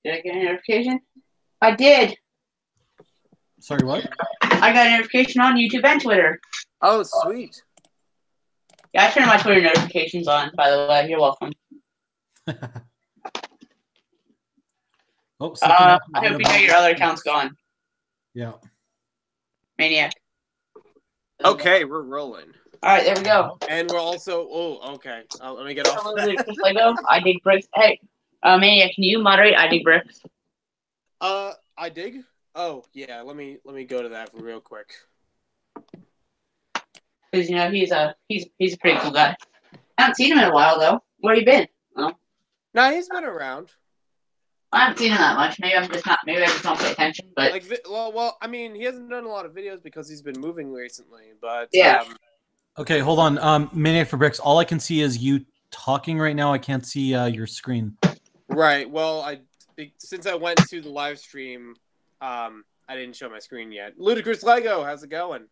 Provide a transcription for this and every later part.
Did I get a notification? I did. Sorry, what? I got a notification on YouTube and Twitter. Oh, sweet. Yeah, I turned my Twitter notifications on, by the way. You're welcome. Oh, I hope you know your other account's gone. Yeah. Maniac. Okay, we're rolling. All right, there we go. And we're also... Oh, okay. Let me get off that. Lego. I dig bricks. Hey, Maniac, can you moderate I dig bricks? I dig? Oh, yeah. Let me go to that real quick. Because, you know, he's a pretty cool guy. I haven't seen him in a while, though. Where you been? Oh. Nah, he's been around. I haven't seen him that much. Maybe I just don't pay attention. But like, well, I mean, he hasn't done a lot of videos because he's been moving recently. But yeah. Okay, hold on. Maniac for Bricks. All I can see is you talking right now. I can't see your screen. Right. Well, since I went to the live stream, I didn't show my screen yet. Ludicrous Lego, how's it going?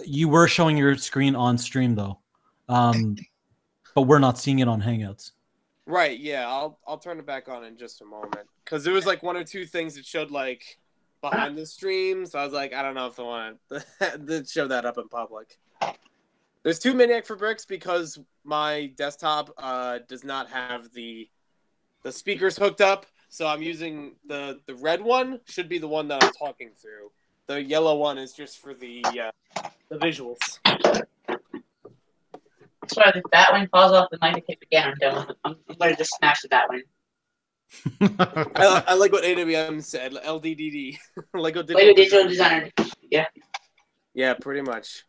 You were showing your screen on stream though, but we're not seeing it on Hangouts. Right, yeah, I'll turn it back on in just a moment. Because there was like one or two things that showed like behind the stream, so I was like, I don't know if I want to show that up in public. There's 2 Maniac for Bricks because my desktop does not have the speakers hooked up, so I'm using the red one, should be the one that I'm talking through. The yellow one is just for the visuals. So if that one falls off the mic again, I'm done with it. I'm going to just smash the Batwing. I like what AWM said. LDDD. Lego Digital Designer. Yeah. Yeah, pretty much.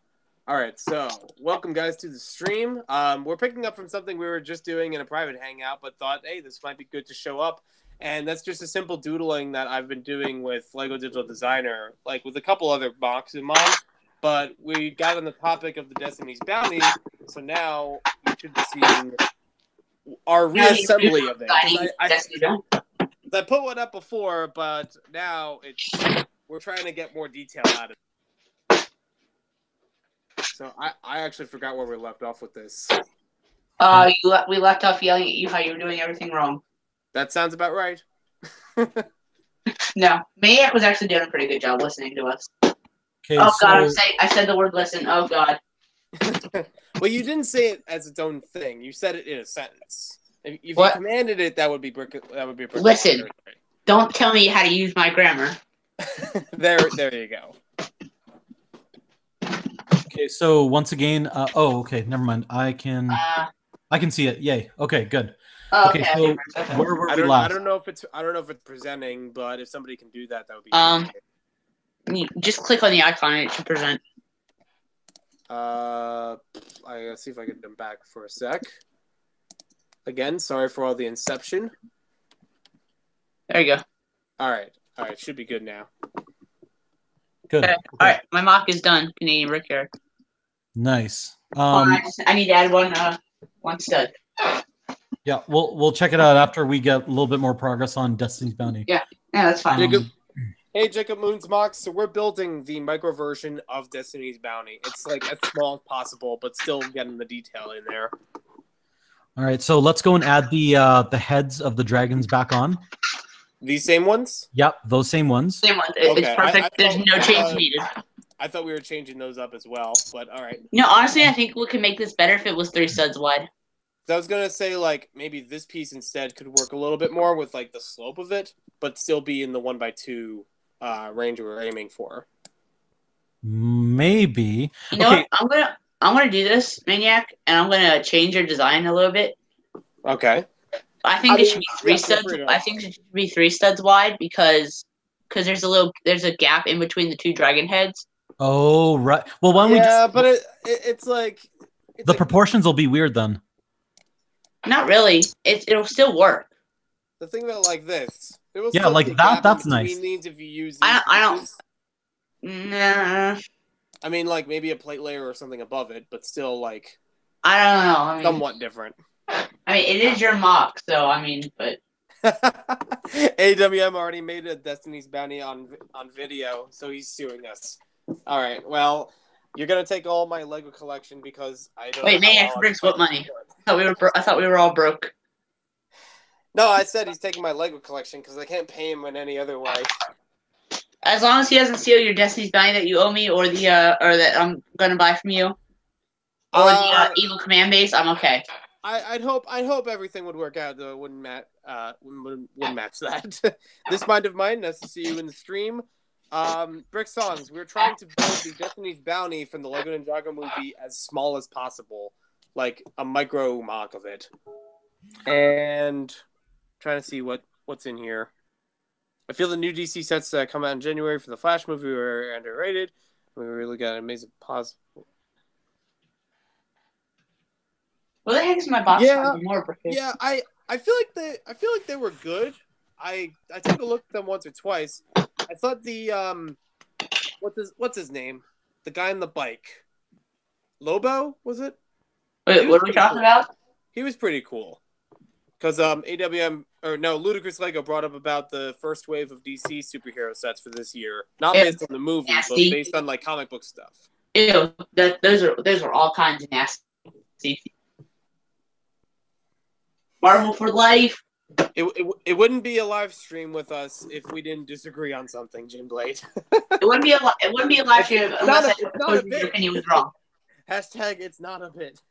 All right, so welcome guys to the stream. We're picking up from something we were just doing in a private hangout, but thought, hey, this might be good to show up. And that's just a simple doodling that I've been doing with Lego Digital Designer, like with a couple other mocks in mind. But we got on the topic of the Destiny's Bounty, so now you should be seeing our reassembly of it. I put one up before, but now we're trying to get more detail out of it. So I actually forgot where we left off with this. We left off yelling at you how you were doing everything wrong. That sounds about right. No, Maniac was actually doing a pretty good job listening to us. Okay, oh God, I said the word listen. Oh God. Well, you didn't say it as its own thing. You said it in a sentence. If you commanded it, that would be brick. Listen. Don't tell me how to use my grammar. There you go. Okay, so once again, okay, never mind. I can see it. Yay. Okay, good. Okay, so where were we last? I don't know if it's presenting, but if somebody can do that, that would be great. Just click on the icon and it should present. I gotta see if I can get them back for a sec. Again, sorry for all the inception. There you go. All right, should be good now. Good. Okay. All right, my mock is done. Canadian Brickyard. Nice. I need to add one stud. Yeah, we'll check it out after we get a little bit more progress on Destiny's Bounty. Yeah, that's fine. Hey, Jacob Moon's Mox. So we're building the micro version of Destiny's Bounty. It's like as small as possible, but still getting the detail in there. All right, so let's go and add the heads of the dragons back on. These same ones? Yep, those same ones. Same ones. It's perfect. There's no change needed. I thought we were changing those up as well, but all right. No, honestly, I think we could make this better if it was 3 studs wide. So I was gonna say, like, maybe this piece instead could work a little bit more with like the slope of it, but still be in the 1x2 range we're aiming for. Maybe. You know what? I'm gonna do this, Maniac, and I'm gonna change your design a little bit. Okay. I think it should be 3 studs. I think it should be 3 studs wide because there's a gap in between the 2 dragon heads. Oh right. Well, why don't we just... Yeah, but it's like the proportions will be weird then. Not really. It'll still work. The thing about like this, yeah, like that. That's nice. If you use I don't. Nah. I mean, like maybe a plate layer or something above it, but still like. I don't know. I mean, somewhat different. I mean, it is your mock, so I mean, but. AWM already made a Destiny's Bounty on video, so he's suing us. All right, well. You're gonna take all my Lego collection because I don't. Wait, Maniac Bricks, what money? I thought we were all broke. No, I said he's taking my Lego collection because I can't pay him in any other way. As long as he doesn't steal your Destiny's Bounty that you owe me, or that I'm gonna buy from you, or the Evil Command Base, I'm okay. I'd hope everything would work out, though. It wouldn't match that. This mind of mine. Nice to see you in the stream. Brick Songs. We're trying to build the Destiny's Bounty from the Lego Ninjago movie as small as possible, like a micro mock of it. And trying to see what's in here. I feel the new DC sets that come out in January for the Flash movie were underrated. We really got an amazing pause. What the heck is my box? Yeah, I feel like they were good. I took a look at them once or twice. I thought the what's his name? The guy on the bike. Lobo, was it? Wait, what are we talking about? He was pretty cool. Because Ludicrous Lego brought up about the first wave of DC superhero sets for this year. Not based on the movie, but based on like comic book stuff. Ew, those are all kinds of nasty. Marvel for life. It wouldn't be a live stream with us if we didn't disagree on something, Jim Blade. It wouldn't be a live stream unless your opinion was wrong. Hashtag it's not a bit.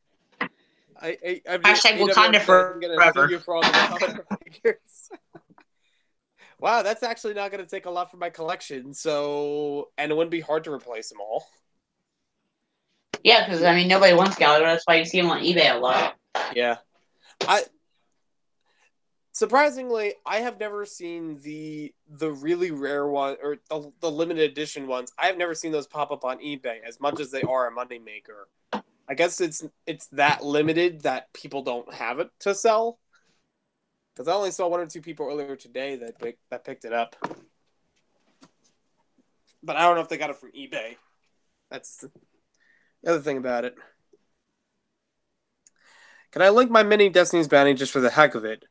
Hashtag Wakanda forever. For all the figures. Wow, that's actually not going to take a lot from my collection. And it wouldn't be hard to replace them all. Yeah, because I mean nobody wants Gallagher. That's why you see them on eBay a lot. Yeah, surprisingly, I have never seen the really rare one or the limited edition ones. I have never seen those pop up on eBay as much as they are a moneymaker. I guess it's that limited that people don't have it to sell. Because I only saw one or two people earlier today that picked it up. But I don't know if they got it from eBay. That's the other thing about it. Can I link my mini Destiny's Bounty just for the heck of it?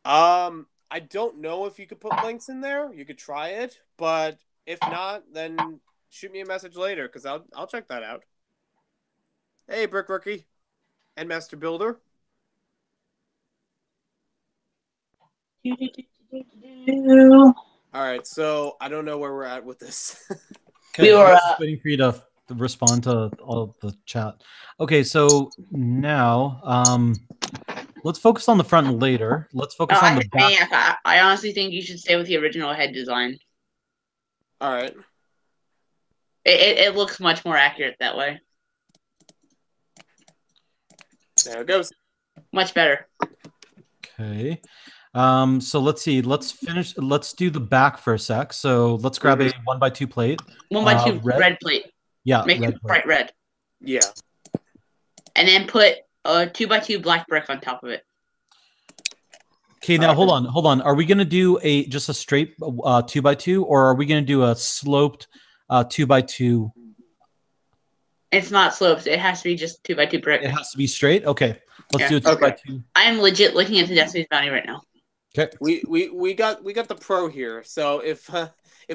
I don't know if you could put links in there. You could try it, but if not, then shoot me a message later because I'll check that out. Hey, Brick Rookie and Master Builder. All right, so I don't know where we're at with this. Okay, we were waiting for you to respond to all the chat. Okay, so now let's focus on the front later. Let's focus on the back. I honestly think you should stay with the original head design. All right. It looks much more accurate that way. There it goes. Much better. Okay. So let's see. Let's do the back for a sec. So let's grab a 1x2 plate. 1x2 red plate. Yeah. Make it bright red. Yeah. And then put a 2x2 black brick on top of it. Okay, now hold on. Are we gonna do just a straight 2x2, or are we gonna do a sloped 2x2? It's not sloped. It has to be just 2x2 brick. It has to be straight. Okay, let's do a 2x2. I am legit looking at the Destiny's Bounty right now. Okay. We got the pro here. So if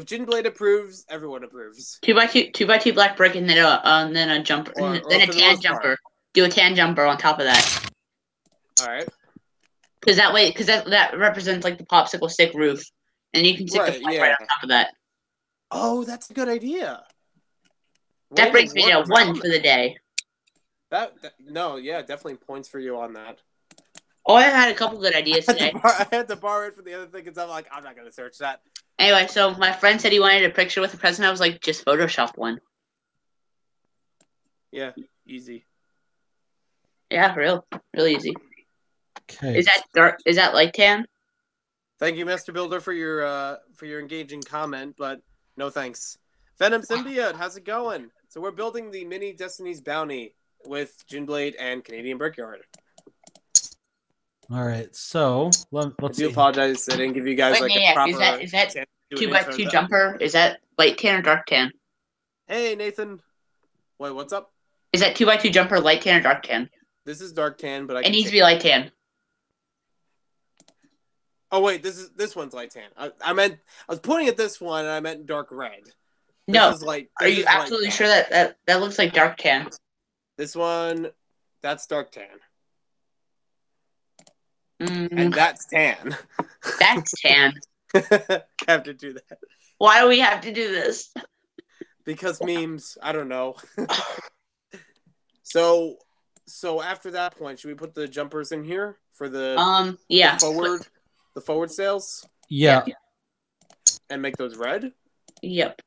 Jin Blade approves, everyone approves. 2x2 black brick, and then a jumper, then a tan jumper. Do a tan jumper on top of that. All right. Because that represents like the popsicle stick roof, and you can stick the flag right on top of that. Oh, that's a good idea. That brings me to 1 for the day. Definitely points for you on that. Oh, I had a couple good ideas today. I had to borrow it for the other thing because I'm like, I'm not going to search that. Anyway, so my friend said he wanted a picture with the president. I was like, just Photoshop one. Yeah, easy. Yeah, real easy. Okay. Is that dark? Is that light tan? Thank you, Mr. Builder, for your engaging comment, but no thanks. Venom Symbiote, how's it going? So we're building the mini Destiny's Bounty with Ginblade and Canadian Brickyard. All right, so let's see. I do apologize. I didn't give you guys a proper... Is that 2x2 jumper? Is that light tan or dark tan? Hey, Nathan. Wait, what's up? Is that 2x2 jumper light tan or dark tan? This is dark tan, but it needs to be light tan. Oh wait, this one's light tan. I was pointing at this one, and I meant dark red. No, are you absolutely sure that looks like dark tan? This one, that's dark tan. And that's tan. That's tan. Have to do that. Why do we have to do this? Because memes. I don't know. So after that point, should we put the jumpers in here for the yeah, the forward sails? Yeah. And make those red? Yep.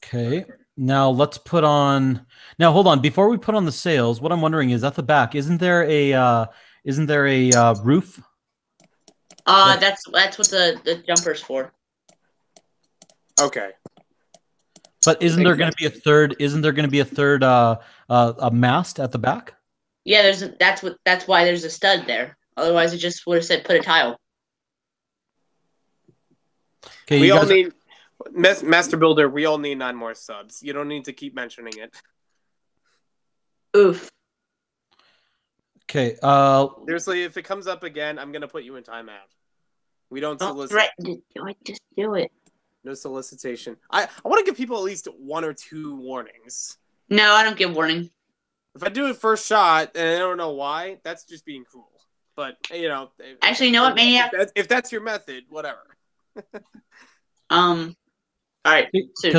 Okay. Now let's put on. Now hold on. Before we put on the sails, what I'm wondering is at the back, isn't there a roof? That's what the jumper's for. Okay. But isn't there going to be a third? Isn't there going to be a third a mast at the back? Yeah, that's why there's a stud there. Otherwise, it just would have said put a tile. Okay, we all need Master Builder. We all need 9 more subs. You don't need to keep mentioning it. Oof. Okay. Seriously, if it comes up again, I'm gonna put you in timeout. We don't solicit. Threaten to just do it. No solicitation. I want to give people at least 1 or 2 warnings. No, I don't give warning. If I do it first shot and I don't know why, that's just being cruel. But you know, actually, you know what, Maniac? If that's your method, whatever. All right. So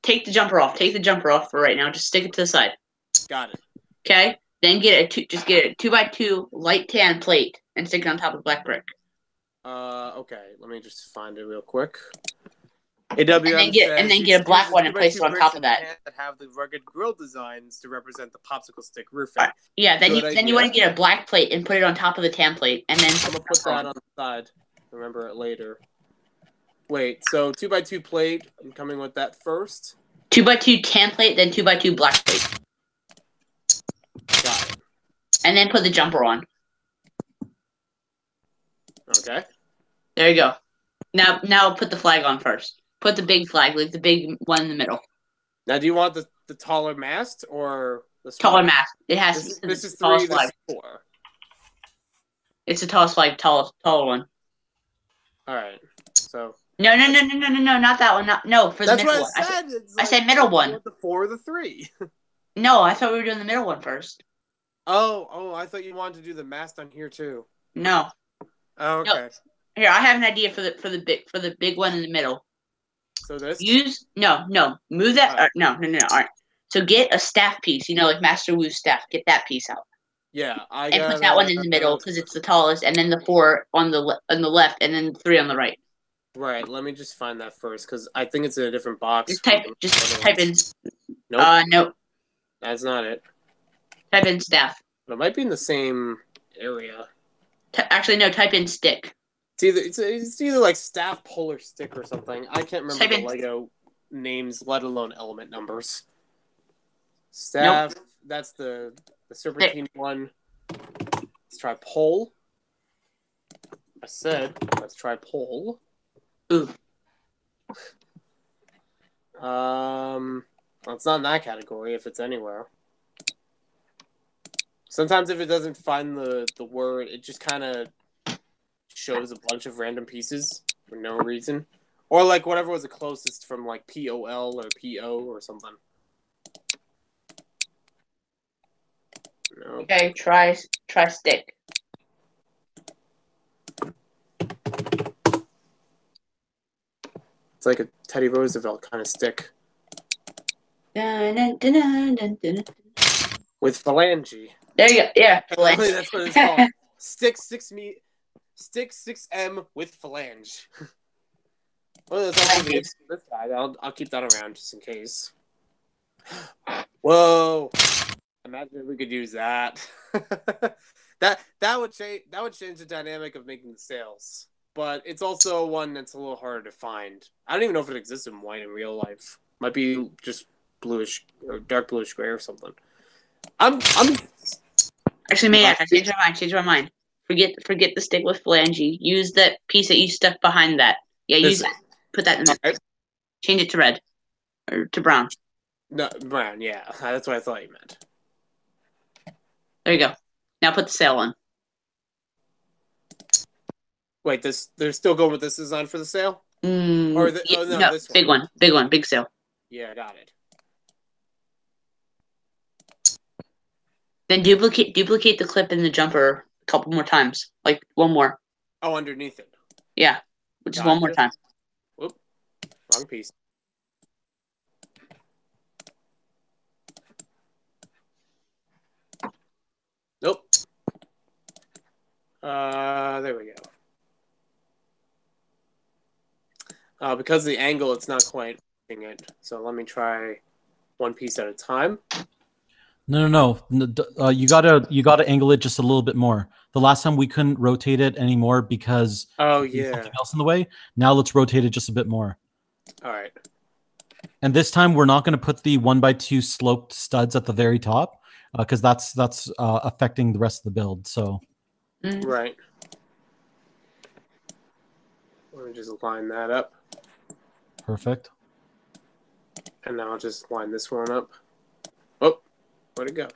take the jumper off. Take the jumper off for right now. Just stick it to the side. Got it. Okay. Then get a 2x2 light tan plate and stick it on top of black brick. Okay. Let me just find it real quick. And then get a black one and place it on top of that. Have the rugged grill designs to represent the popsicle stick roofing. Right. Yeah. Then you want to get a black plate and put it on top of the tan plate, and then I'm gonna put that on the side. Remember it later. Wait. So 2x2 plate. I'm coming with that first. 2x2 tan plate, then 2x2 black plate. Got it. And then put the jumper on. Okay. There you go. Now put the flag on first. Put the big flag, like the big one in the middle. Now, do you want the taller mast or the taller mast? It has this, to be this is the tallest 3, flag. this is 4. It's the tallest flag, taller one. All right. So no, not that one. No, for the middle one. That's what I said. I said middle one. The 4 or the 3. No, I thought we were doing the middle one first. Oh, I thought you wanted to do the mast on here too. No. Oh, okay. No. Here, I have an idea for the big one in the middle. So this? Move that. No. All right. So get a staff piece. You know, like Master Wu's staff. Get that piece out. Yeah, and put that one in the middle because it's the tallest, and then the 4 on the left, and then the 3 on the right. Right. Let me just find that first because I think it's in a different box. Just type in. Nope. Nope. That's not it. Type in staff. But it might be in the same area. Actually, no. Type in stick. It's either like staff, pull, or stick or something. I can't remember the Lego names, let alone element numbers. Staff. Nope. That's the serpentine one. Let's try pull. I said let's try pull. Ooh. Well, it's not in that category if it's anywhere. Sometimes if it doesn't find the word, it just kind of shows a bunch of random pieces for no reason. Or like whatever was the closest from like POL or PO or something. No. Okay, try stick. It's like a Teddy Roosevelt kind of stick. Dun, dun, dun, dun, dun. With phalange. There you go. Yeah, phalange. That's what it's called. Stick 6M with phalange. Well, that's all this guy. I'll keep that around just in case. Whoa! Imagine if we could use that. that would change the dynamic of making the sails. But it's also one that's a little harder to find. I don't even know if it exists in white in real life. Might be just bluish or dark bluish gray or something. I'm actually, Maniac, I changed my mind. Forget the stick with phalange. Use that piece that you stuck behind that. Yeah, use that. Put that in there. Right. Change it to red or to brown. No, brown. Yeah, that's what I thought you meant. There you go. Now put the sail on. Wait, they're still going with this design for the sail? Or this one. Big one, big sail. Yeah, got it. Then duplicate the clip in the jumper a couple more times, like one more. Oh, underneath it. Yeah, just one more time. Whoop, wrong piece. Nope. There we go. Because of the angle, it's not quite working it. So let me try one piece at a time. No. You gotta angle it just a little bit more. The last time we couldn't rotate it anymore because there's something else in the way. Now let's rotate it just a bit more. All right. And this time we're not going to put the 1x2 sloped studs at the very top because that's affecting the rest of the build. So. Right. Let me just line that up. Perfect. And now I'll just line this one up. Oh, where'd it go?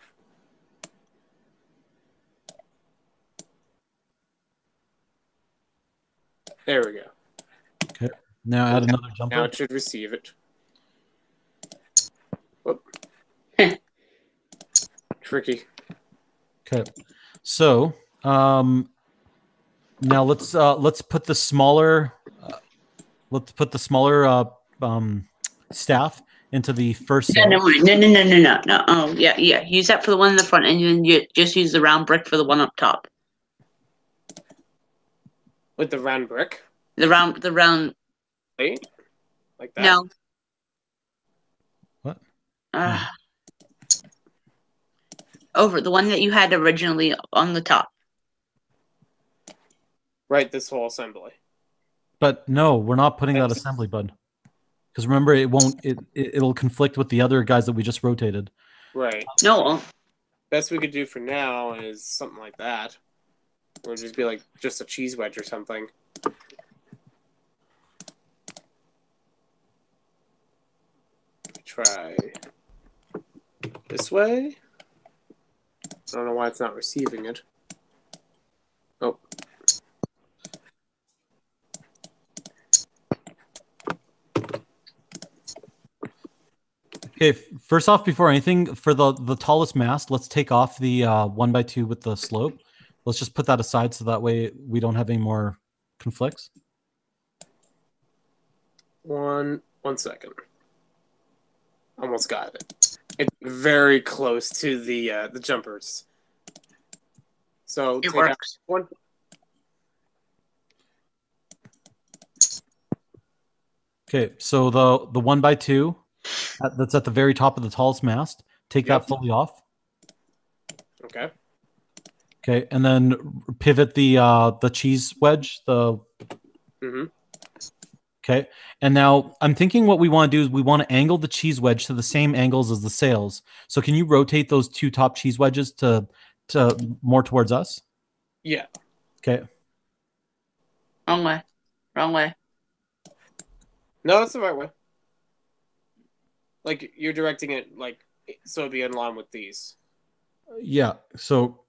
There we go. Okay. Now add another jumper. Now it should receive it. Whoop. Tricky. Okay. So now let's put the smaller staff into the first cell. No. Oh, yeah. Use that for the one in the front, and then you just use the round brick for the one up top. With the round brick? The round. Wait, like that? No. What? Over the one that you had originally on the top. Right, this whole assembly. But no, we're not putting that assembly, bud. Because remember, it'll conflict with the other guys that we just rotated. Right. No. Best we could do for now is something like that. It would just be like just a cheese wedge or something. Try this way. I don't know why it's not receiving it. Oh. Okay, first off, before anything, for the tallest mast, let's take off the 1x2 with the slope. Let's just put that aside so that way we don't have any more conflicts. One second. Almost got it. It's very close to the jumpers. So it take works. Out one. Okay, so the 1x2 that's at the very top of the tallest mast, take that fully off. Okay. Okay, and then pivot the cheese wedge. Okay, and now I'm thinking what we want to do is we want to angle the cheese wedge to the same angles as the sails. So can you rotate those two top cheese wedges to more towards us? Yeah. Okay. Wrong way. No, that's the right way. Like you're directing it like so it'd be in line with these. Yeah. So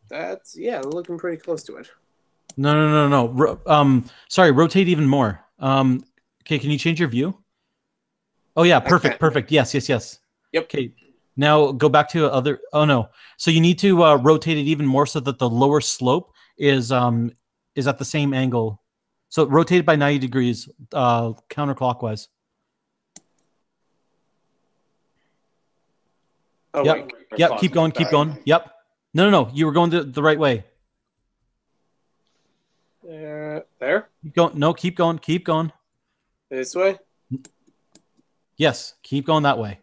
that's looking pretty close to it. No. Sorry, rotate even more. Okay, can you change your view? Oh yeah, perfect. Yes. Yep. Okay. Now go back to other. Oh no. So you need to rotate it even more so that the lower slope is at the same angle. So rotate it by 90 degrees, counterclockwise. Oh, yep. Wait, yep. Keep going. Yep. No. You were going the right way. There. Keep going. No, keep going. This way. Yes, keep going that way.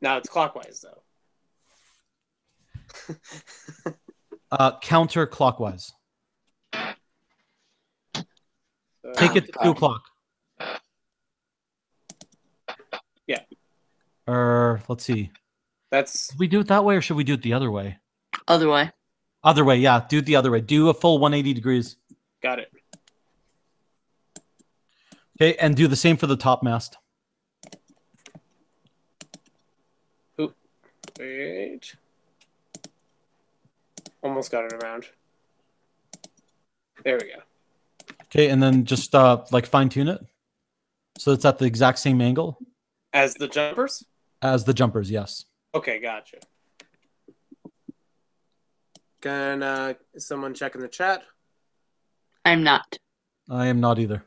Now it's clockwise though. Counterclockwise. Take it to 2 o'clock. Yeah. Let's see. Should we do it that way or should we do it the other way? Other way. Other way, yeah. Do it the other way. Do a full 180 degrees. Got it. Okay, and do the same for the top mast. Wait. Almost got it around. There we go. Okay, and then just like fine tune it. So it's at the exact same angle. As the jumpers? As the jumpers, yes. Okay, gotcha. Is someone checking the chat? I'm not. I am not either.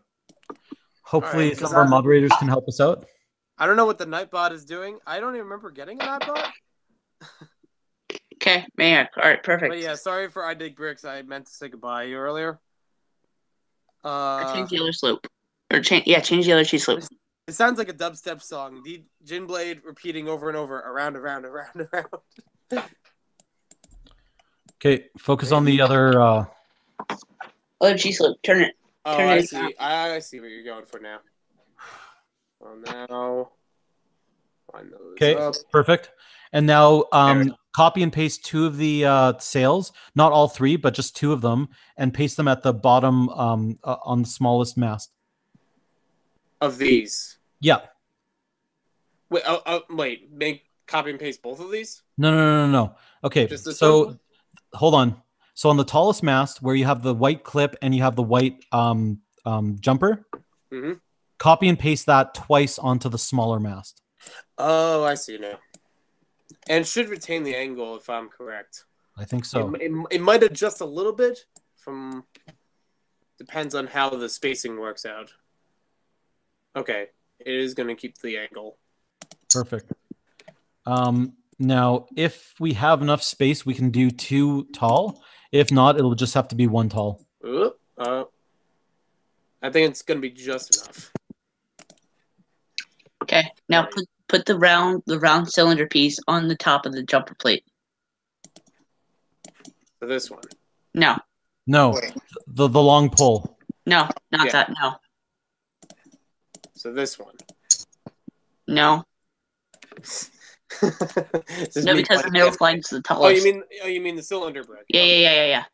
Hopefully, Right, some of our moderators can help us out. I don't know what the Nightbot is doing. I don't even remember getting a Nightbot. Okay, Maniac. All right, perfect. But yeah, sorry for I Dig Bricks. I meant to say goodbye to you earlier. Change the other slope. Or change the other cheese slope. It sounds like a dubstep song. The Gin Blade repeating over and over, around. Okay, focus on the other. Other cheese slope. Turn it. Oh, Turn I it see. around. I see what you're going for now. Well, now. Okay, perfect. And now copy and paste 2 of the sails, not all 3, but just 2 of them, and paste them at the bottom on the smallest mast. Of these? Yeah. Wait, wait, make copy and paste both of these? No. Okay, so hold on. So on the tallest mast, where you have the white clip and you have the white jumper, copy and paste that twice onto the smaller mast. Oh, I see now. And should retain the angle, if I'm correct. I think so. It might adjust a little bit from... Depends on how the spacing works out. Okay. It is going to keep the angle. Perfect. Now, if we have enough space, we can do 2 tall. If not, it'll just have to be 1 tall. I think it's going to be just enough. Okay. Now put the round cylinder piece on the top of the jumper plate. For this one? No. The long pole. No, not that. No. So this one? No. No, because the middle flank is the tallest. You mean the cylinder brick? Yeah.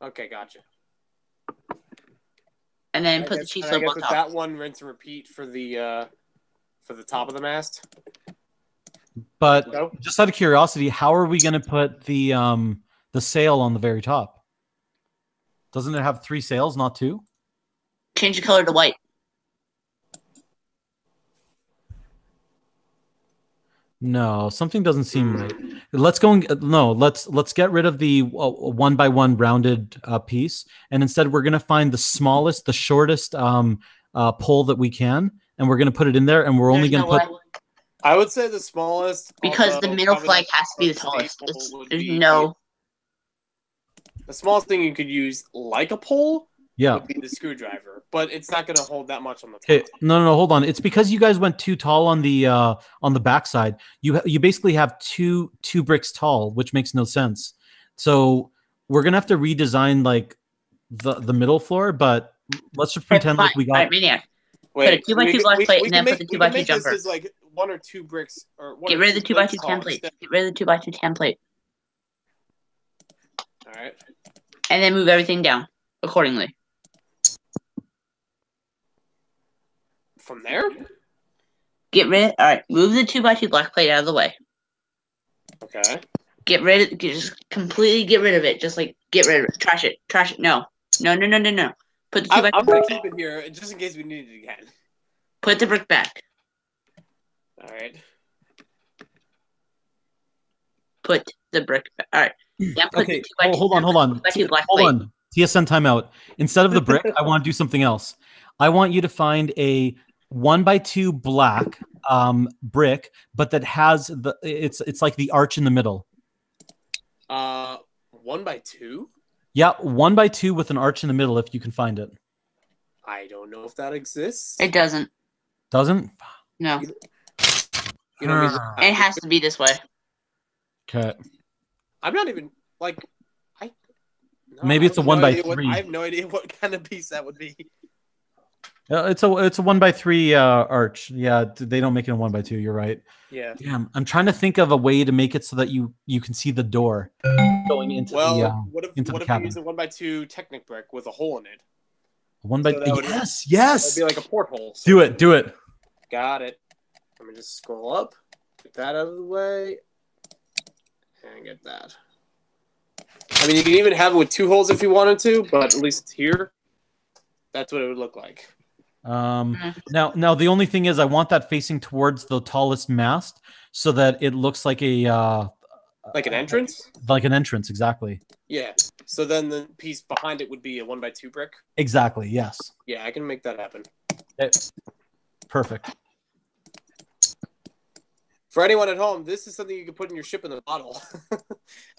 Okay, gotcha. And then put the cheese slope on top. That one rinse and repeat for the top of the mast. But just out of curiosity, how are we going to put the sail on the very top? Doesn't it have 3 sails, not 2? Change the color to white. No, something doesn't seem right. Let's go let's get rid of the 1x1 rounded piece, and instead we're gonna find the smallest, the shortest pole that we can, and we're gonna put it in there, and we're only gonna put. I would say the smallest, because the middle flag has to be the tallest. There's no. The smallest thing you could use, like a pole, would be the screwdriver, but it's not going to hold that much on the top. Okay, no, hold on. It's because you guys went too tall on the backside. You basically have two bricks tall, which makes no sense. So we're gonna have to redesign like the middle floor, but let's just pretend like we got. Right, Maniac. Wait, put a 2x2 block plate and then put the 2x2 jumper. This is like 1 or 2 bricks, or get rid of the 2x2 template. Get rid of the 2x2 template. All right. And then move everything down accordingly. From there? Get rid. All right. Move the 2x2 block plate out of the way. Okay. Just completely get rid of it. Just like get rid of it. Trash it. Trash it. No. Put the 2x2. I'm gonna keep it here just in case we need it again. Put the brick back. All right. Put the brick back. All right. Now put okay. The 2x2 hold on. Hold on. TSN timeout. Instead of the brick, I want to do something else. I want you to find a 1x2 black brick, but that has it's like the arch in the middle. 1x2? Yeah, 1x2 with an arch in the middle if you can find it. I don't know if that exists. It doesn't. Doesn't? No. It has to be this way. Okay. I'm not even like maybe it's a 1x3. I have no idea what kind of piece that would be. It's a 1x3 arch. Yeah, they don't make it a 1x2. You're right. Yeah. Damn, I'm trying to think of a way to make it so that you can see the door going into the what if you use a 1x2 Technic brick with a hole in it? Yes. That'd be like a porthole. So Do it. Got it. Let me just scroll up, get that out of the way, and get that. I mean, you can even have it with 2 holes if you wanted to, but at least here, that's what it would look like. Now the only thing is I want that facing towards the tallest mast so that it looks like a Like an entrance? Like an entrance, exactly. Yeah. So then the piece behind it would be a 1x2 brick? Exactly, yes. Yeah, I can make that happen. Okay. Perfect. For anyone at home, this is something you can put in your ship in the bottle.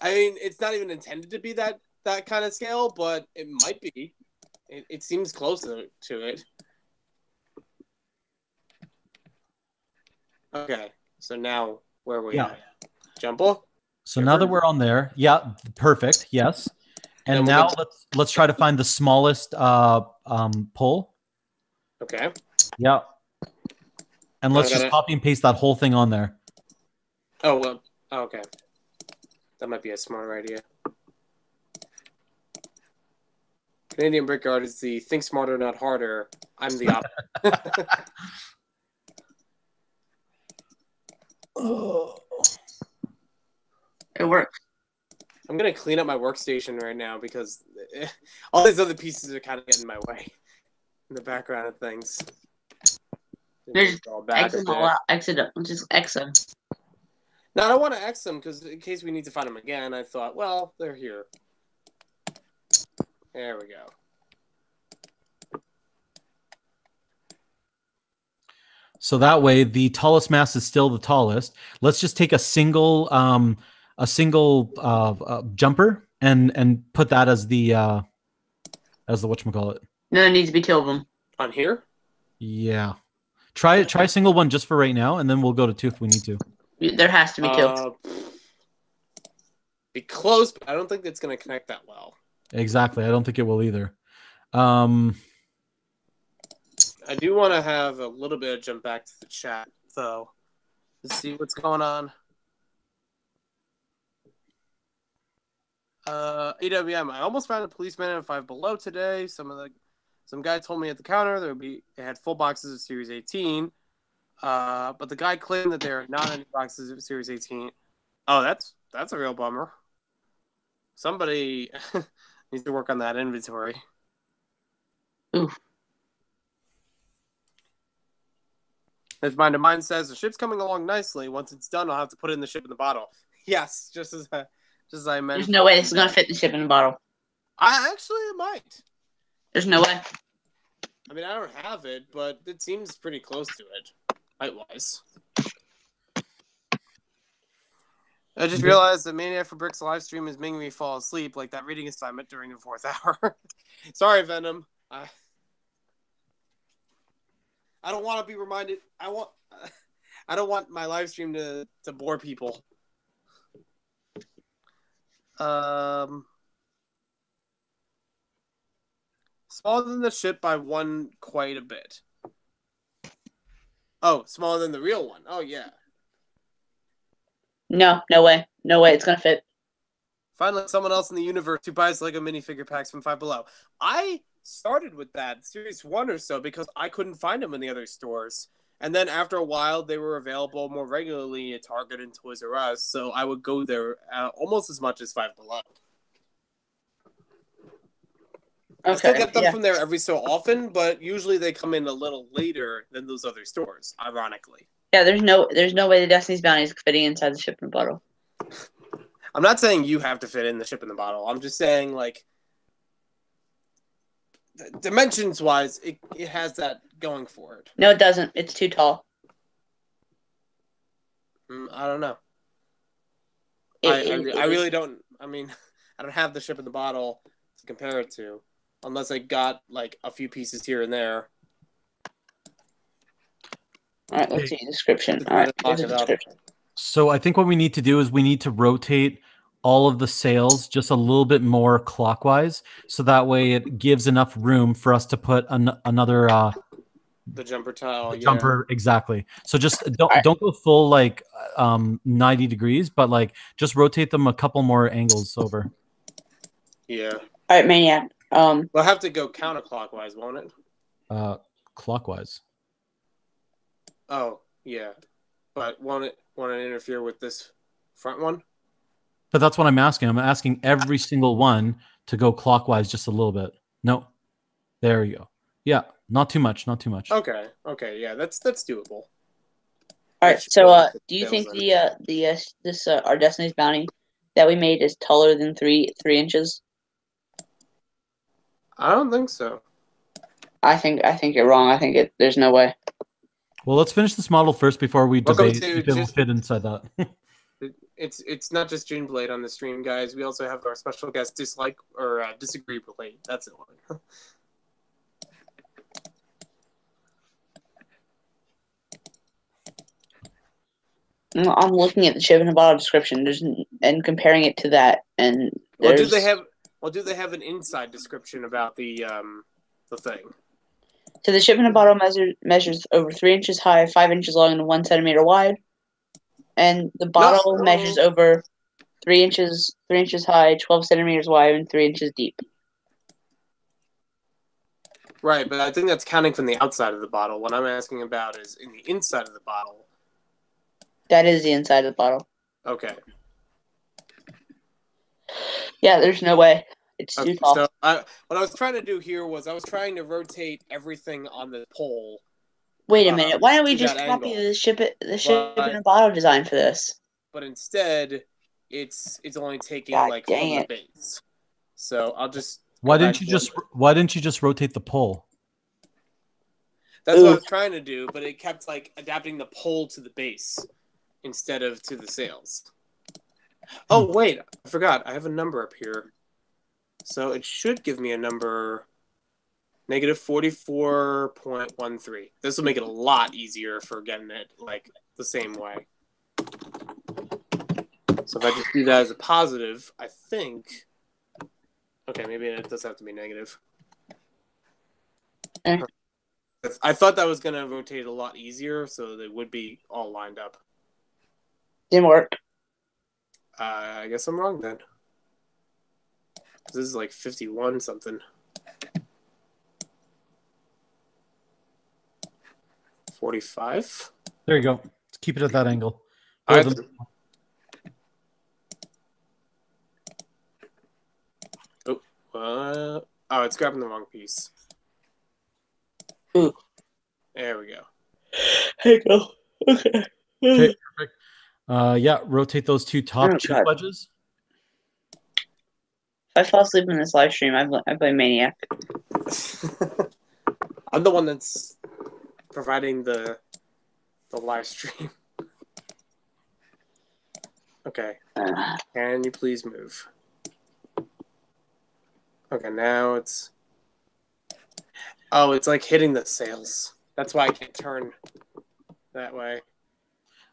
I mean, it's not even intended to be that kind of scale, but it might be. It seems close to it. Okay, so now where are we at? Jumble? So now that we're on there, yeah, perfect, yes. And now let's try to find the smallest pull. Okay. Yeah. And let's just copy and paste that whole thing on there. Oh, well, okay. That might be a smarter idea. Canadian Brickyard is the think smarter, not harder. I'm the opposite. It works. I'm going to clean up my workstation right now because all these other pieces are kind of getting in my way in the background of things. There's exit all out. Exit up. Just X them. No, I don't want to X them because in case we need to find them again, I thought, well, they're here. There we go. So that way, the tallest mast is still the tallest. Let's just take a single jumper and put that as the whatchamacallit. No, there needs to be two of them. On here? Yeah. Try a single one just for right now, and then we'll go to two if we need to. There has to be two. Be close, but I don't think it's going to connect that well. Exactly. I don't think it will either. I do want to have a little bit of jump back to the chat, though, to see what's going on. AWM, I almost found a policeman at 5 Below today. Some guy told me at the counter it had full boxes of Series 18, but the guy claimed that there are not any boxes of Series 18. Oh, that's a real bummer. Somebody needs to work on that inventory. Oof. As Mind of Mine says, the ship's coming along nicely. Once it's done, I'll have to put it in the ship in the bottle. Yes, just as I mentioned. There's no way this is going to fit the ship in the bottle. It might. There's no way. I mean, I don't have it, but it seems pretty close to it, height-wise. I just realized that Maniac for Bricks live stream is making me fall asleep like that reading assignment during the 4th hour. Sorry, Venom. I don't want to be reminded. I don't want my live stream to bore people. Smaller than the ship by quite a bit. Oh, smaller than the real one. Oh, yeah. No way. No way it's going to fit. Finally, someone else in the universe who buys Lego minifigure packs from 5 Below. I started with that Series 1 or so because I couldn't find them in the other stores. And then after a while, they were available more regularly at Target and Toys R Us, so I would go there almost as much as 5 Below. Okay, I still get them from there every so often, but usually they come in a little later than those other stores, ironically. Yeah, there's no way the Destiny's Bounty is fitting inside the ship in the bottle. I'm not saying you have to fit in the ship in the bottle. I'm just saying, like, dimensions-wise, it has that going for it. No, it doesn't. It's too tall. I don't know. I really don't. I mean, I don't have the ship in the bottle to compare it to, unless I got, like, a few pieces here and there. All right, let's see the description. All right, here's the description. So I think what we need to do is we need to rotate all of the sails just a little bit more clockwise, so that way it gives enough room for us to put another the jumper tile. Jumper, exactly. So just don't go full like 90 degrees, but like just rotate them a couple more angles over. Yeah. All right, Maniac. We'll have to go counterclockwise, won't it? Clockwise. Oh, yeah. But won't it interfere with this front one? But that's what I'm asking. I'm asking every single one to go clockwise just a little bit. No. There you go. Yeah, not too much, not too much. Okay, yeah, that's doable. All right, so do you think this our Destiny's Bounty that we made is taller than 3 inches? I don't think so. I think you're wrong. I think there's no way. Well, let's finish this model first before we Welcome debate to if it'll fit inside that. It's not just June Blade on the stream, guys. We also have our special guest dislike or disagree Blade. That's it. I'm looking at the chip in the bottle description and comparing it to that, and Well, do they have an inside description about the thing? So the chip in a bottle measures over 3 inches high, 5 inches long, and 1 centimeter wide. And the bottle measures over 3 inches high, 12 centimeters wide, and 3 inches deep. Right, but I think that's counting from the outside of the bottle. What I'm asking about is in the inside of the bottle. That is the inside of the bottle. Okay. Yeah, there's no way. It's too tall. So what I was trying to do here was I was trying to rotate everything on the pole. Wait a minute. Why don't we just copy the chip in a bottle design for this? But instead, it's only taking God, like from the base. So I'll just. Why didn't you just rotate the pole? That's what I was trying to do, but it kept like adapting the pole to the base instead of to the sails. Oh wait, I forgot. I have a number up here. So it should give me a number negative 44.13. This will make it a lot easier for getting it like the same way. So if I just do that as a positive, I think. Okay, maybe it does have to be negative. I thought that was going to rotate a lot easier, so they would be all lined up. Didn't work. I guess I'm wrong then. This is like 51 something. 45. There you go. Let's keep it at that angle. Right. Oh, it's grabbing the wrong piece. Ooh. There we go. There you go. Okay. Okay, perfect. Yeah, rotate those two top chip wedges. If I fall asleep in this live stream, I blame Maniac. I'm the one that's providing the live stream. Okay. Can you please move? Okay, now it's... Oh, it's like hitting the sails. That's why I can't turn that way.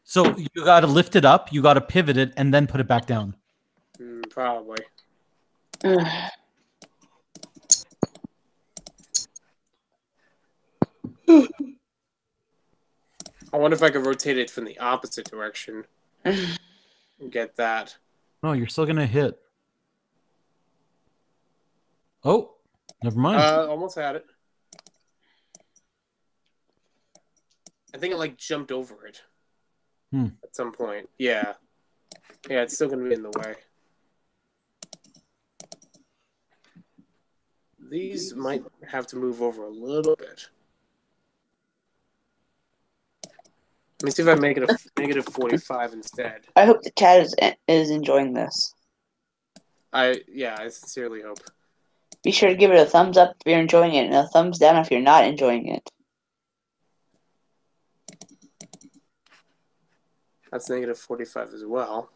So you got to lift it up, you got to pivot it, and then put it back down. Probably. I wonder if I could rotate it from the opposite direction and get that. No, you're still going to hit. Oh, never mind. Almost had it. I think it like jumped over it at some point. Yeah. Yeah, it's still going to be in the way. These might have to move over a little bit. Let me see if I make it a negative 45 instead. hope the chat is enjoying this. I sincerely hope. Be sure to give it a thumbs up if you're enjoying it and a thumbs down if you're not enjoying it. That's negative 45 as well.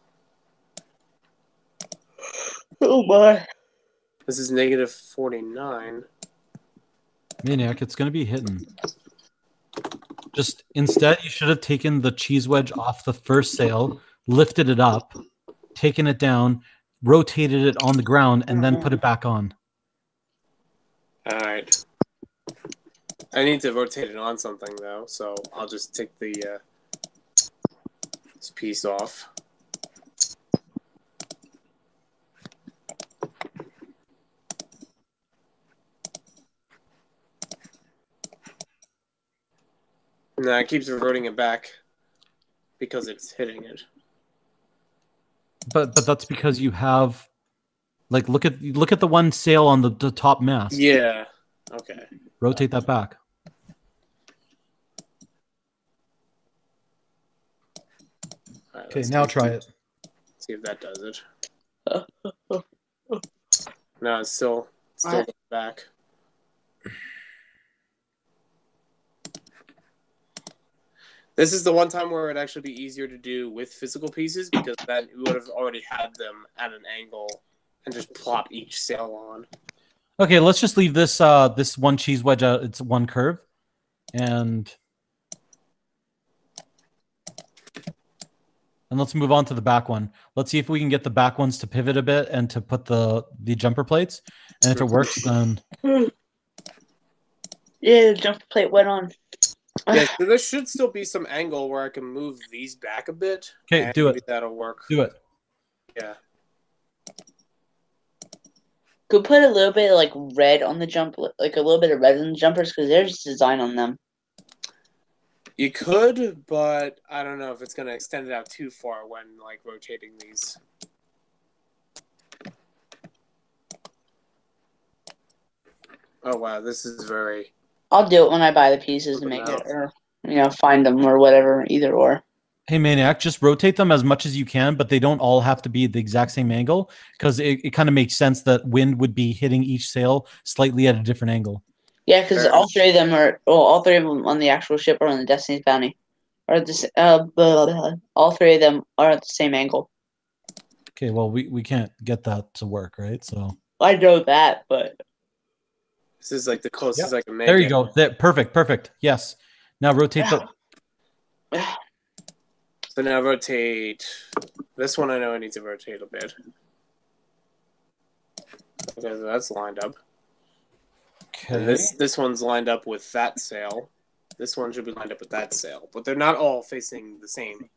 Oh my. This is negative 49. Maniac, it's going to be hitting. Just instead, you should have taken the cheese wedge off the first sail, lifted it up, taken it down, rotated it on the ground, and then put it back on. All right. I need to rotate it on something, though, so I'll just take the this piece off. No, it keeps reverting it back because it's hitting it. But that's because you have, like, look at the one sail on the top mast. Yeah. Okay. Rotate that back. Right, okay, now try it. See if that does it. No, it's still back. This is the one time where it'd actually be easier to do with physical pieces because then we would have already had them at an angle and just plop each sail on. Okay, let's just leave this this one cheese wedge out. It's one curve, and let's move on to the back one. Let's see if we can get the back ones to pivot a bit and to put the jumper plates. And if it works, then yeah, the jumper plate went on. Yeah, so there should still be some angle where I can move these back a bit. Okay, do it. That'll work. Do it. Yeah. Could put a little bit of like red on the jump, like a little bit of red on the jumpers because there's design on them. You could, but I don't know if it's going to extend it out too far when like rotating these. Oh wow, this is very. I'll do it when I buy the pieces and make it, or find them or whatever, either or. Hey Maniac, just rotate them as much as you can, but they don't all have to be the exact same angle because it kind of makes sense that wind would be hitting each sail slightly at a different angle. Yeah, because all three of them on the actual ship are on the Destiny's Bounty, or this all three of them are at the same angle. Okay, well we can't get that to work, right? So I know that, but this is like the closest I can make. There you go. Perfect. Yes. Now rotate the. So now rotate this one. I know I need to rotate a bit. Okay, so that's lined up. Okay. And this one's lined up with that sail. This one should be lined up with that sail, but they're not all facing the same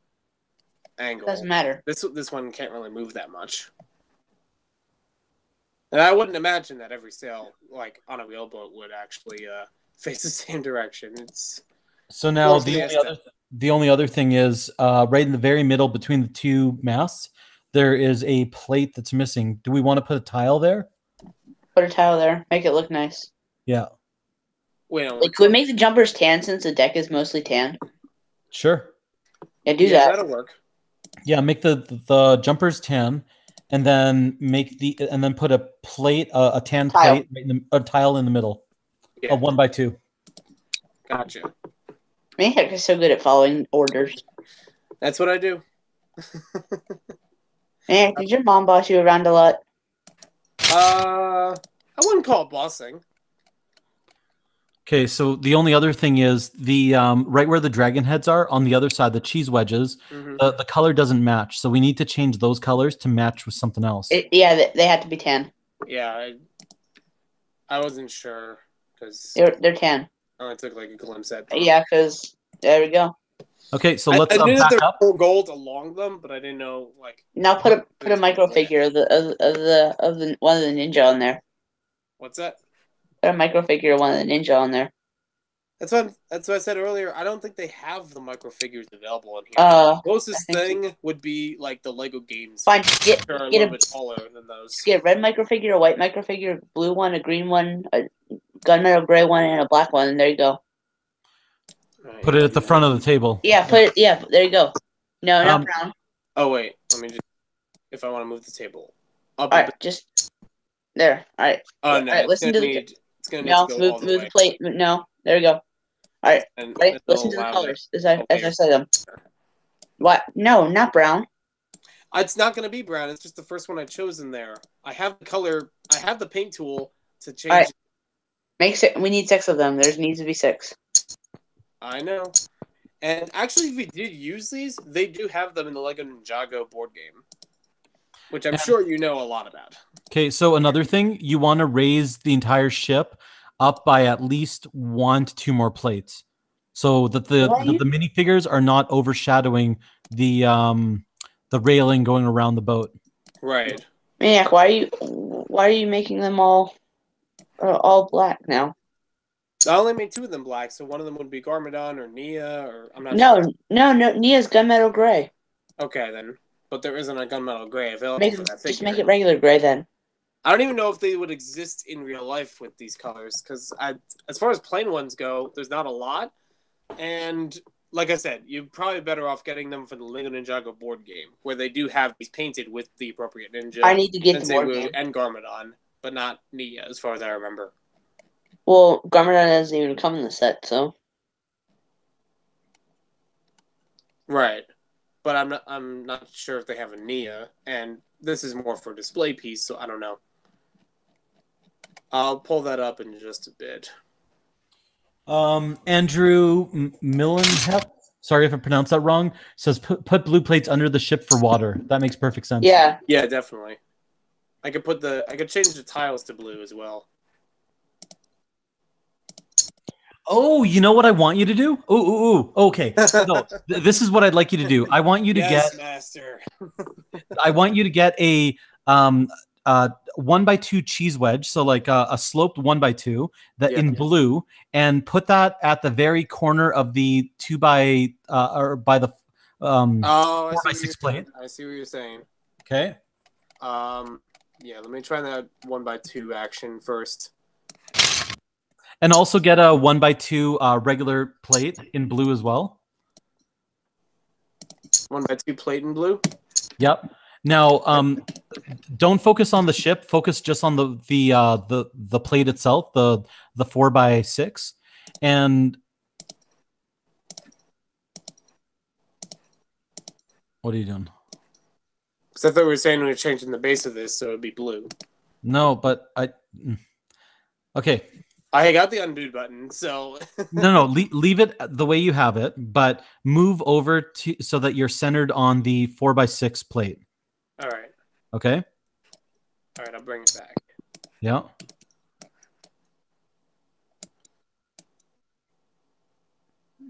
angle. Doesn't matter. This one can't really move that much. And I wouldn't imagine that every sail, like on a wheelboat, would actually face the same direction. It's so now the only other thing is right in the very middle between the two masts, there is a plate that's missing. Do we want to put a tile there? Put a tile there. Make it look nice. Yeah. Wait, could we make the jumpers tan since the deck is mostly tan? Sure. Yeah, do that. That'll work. Yeah, make the jumpers tan, and then put a plate, a tan tile. plate, a tile in the middle, a 1x2. Gotcha. Maniac is so good at following orders. That's what I do. Maniac, did your mom boss you around a lot? I wouldn't call it bossing. Okay, so the only other thing is the right where the dragon heads are on the other side, the cheese wedges, the color doesn't match. So we need to change those colors to match with something else. They had to be tan. Yeah, I wasn't sure because they're tan. I only took like a glimpse at them. Yeah, because there we go. Okay, so let's I knew that back there up. were gold along them, but I didn't know like. Now put a micro figure of the one of the ninja on there. What's that? Put a micro figure of one of the ninja on there. That's what I said earlier. I don't think they have the micro figures available in here. The closest thing would be like the Lego games. Fine, get a little bit taller than those. Get a red micro figure, a white micro figure, a blue one, a green one, a gunmetal gray one, and a black one, and there you go. Put it at the front of the table. Yeah, there you go. No, not brown. Oh wait, let me just. If I want to move the table. All right, just there. All right. Oh no! All right, listen to it's gonna need to go all the move way. the plate. No, there we go. All right, listen to the colors as I say them. What? No, not brown. It's not gonna be brown. It's just the first one I chose in there. I have the color. I have the paint tool to change. All right. We need 6 of them. There needs to be 6. I know. And actually, if we did use these, they do have them in the Lego Ninjago board game, which I'm sure you know a lot about. Okay, so another thing, you want to raise the entire ship up by at least 1 to 2 more plates, so that the minifigures are not overshadowing the railing going around the boat. Right. Maniac, why are you making them all black now? I only made 2 of them black, so one of them would be Garmadon or Nia, or I'm not sure. No, Nia's gunmetal gray. Okay, then. But there isn't a gunmetal gray available for that figure. Just make it regular gray, then. I don't even know if they would exist in real life with these colors, because as far as plain ones go, there's not a lot. And like I said, you're probably better off getting them for the Lego Ninjago board game, where they do have these painted with the appropriate ninja. I need to get the Sensei board Wu game. and Garmadon, but not Nia, as far as I remember. Well, Garmadon doesn't even come in the set, so. Right, but I'm not sure if they have a Nia, and this is more for a display piece, so I don't know. I'll pull that up in just a bit. Andrew Millenhep, sorry if I pronounced that wrong, says put blue plates under the ship for water. That makes perfect sense. Yeah. Yeah, definitely. I could change the tiles to blue as well. Oh, you know what I want you to do? Ooh. Okay. No, this is what I'd like you to do. I want you to yes, master. I want you to get a 1x2 cheese wedge, so like a sloped 1x2 that in blue, and put that at the very corner of the 2x or by the 4x6 plate. I see what you're saying. Okay. Yeah, let me try that 1x2 action first. And also get a 1x2 regular plate in blue as well. 1x2 plate in blue? Yep. Now, don't focus on the ship. Focus just on the plate itself, the 4x6, and what are you doing? Because I thought we were saying we were changing the base of this, so it'd be blue. No, but okay. I got the undo button, so no, leave it the way you have it, but move over to so that you're centered on the 4x6 plate. All right. Okay. All right, I'll bring it back. Yeah.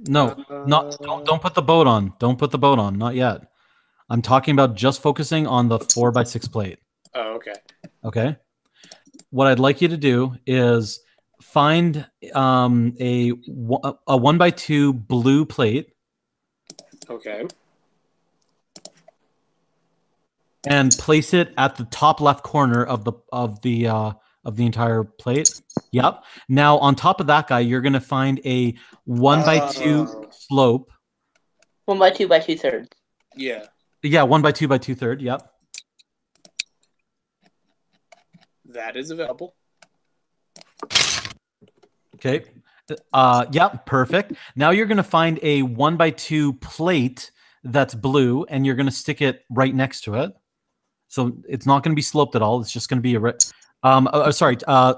No, don't put the boat on. Don't put the boat on. Not yet. I'm talking about just focusing on the 4x6 plate. Oh, okay. Okay. What I'd like you to do is find a 1x2 blue plate. Okay. And place it at the top left corner of the entire plate. Yep. Now on top of that guy, you're gonna find a 1x2 slope. 1x2 by 2/3. Yeah. Yeah, 1x2 by 2/3. Yep. That is available. Okay. Yep. Perfect. Now you're gonna find a 1x2 plate that's blue, and you're gonna stick it right next to it. So it's not going to be sloped at all. It's just going to be a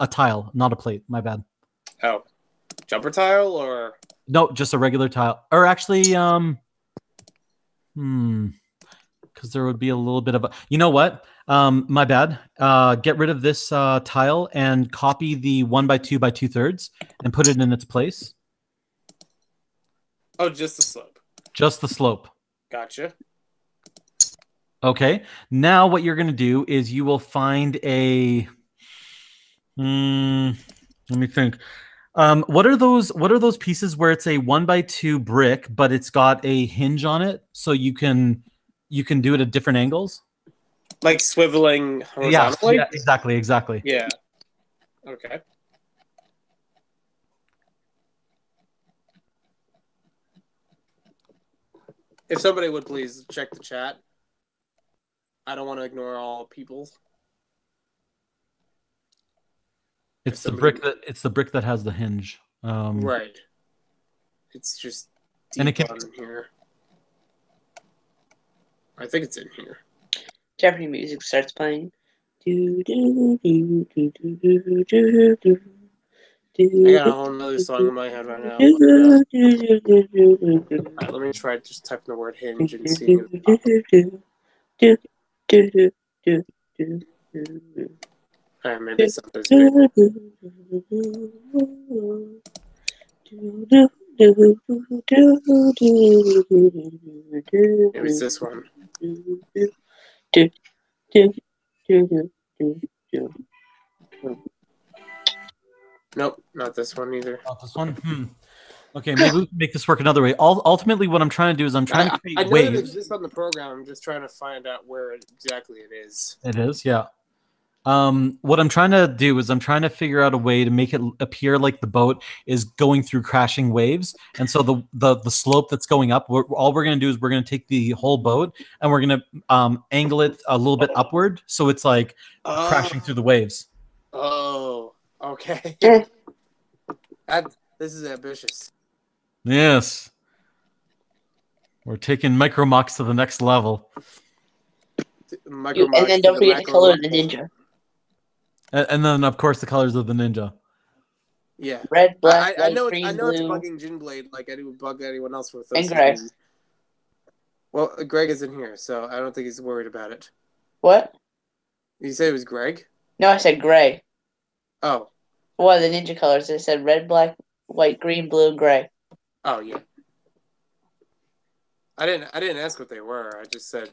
tile, not a plate. My bad. Oh, jumper tile or no, just a regular tile. Or actually, because there would be a little bit of a. You know what? My bad. Get rid of this tile and copy the 1x2 by 2/3 and put it in its place. Oh, just the slope. Just the slope. Gotcha. Okay. Now what you're going to do is you will find a let me think. What are those pieces where it's a 1x2 brick but it's got a hinge on it so you can do it at different angles? Like swiveling horizontally? Yeah, exactly. Yeah. Okay. If somebody would please check the chat. I don't want to ignore all people. It's the brick that has the hinge. Right. It's just deep on here. I think it's in here. Jeopardy music starts playing. I got a whole nother song in my head right now. Alright, let me try just typing the word hinge and seeing it pop up. Alright, maybe it's not this big. Maybe it's this one. Nope, not this one either. Not this one? Okay, maybe we can make this work another way. Ultimately, what I'm trying to do is I'm trying to create waves. I know it exists on the program. I'm just trying to find out where exactly it is. It is, yeah. What I'm trying to do is I'm trying to figure out a way to make it appear like the boat is going through crashing waves. And so the slope that's going up, all we're going to do is we're going to take the whole boat and we're going to angle it a little bit upward. So it's like crashing through the waves. Oh, okay. This is ambitious. Yes. We're taking Micro Mox to the next level. And then don't forget to color the ninja. And then, of course, the colors of the ninja. Yeah. Red, black, I know green, it's blue. bugging Ginblade like I do bug anyone else with And Greg. Well, Greg is in here, so I don't think he's worried about it. What? You say it was Greg? No, I said gray. Oh. One of the ninja colors. I said red, black, white, green, blue, and gray. Oh, yeah. I didn't ask what they were. I just said...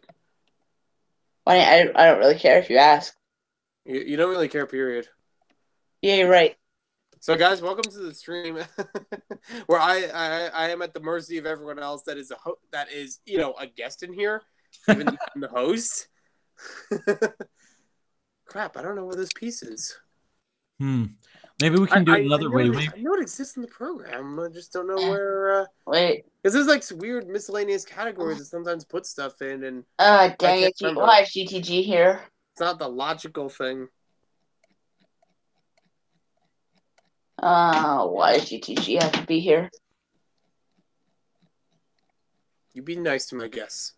I don't really care if you ask. You don't really care, period. Yeah, you're right. So, guys, welcome to the stream where I am at the mercy of everyone else that is a guest in here, even though I'm the host. Crap, I don't know where this piece is. Maybe we can do it another way. I know it exists in the program. I just don't know where. Wait. Because there's like weird miscellaneous categories that sometimes put stuff in, and dang it! Why is GTG here? It's not the logical thing. Why does GTG have to be here? You be nice to my guests.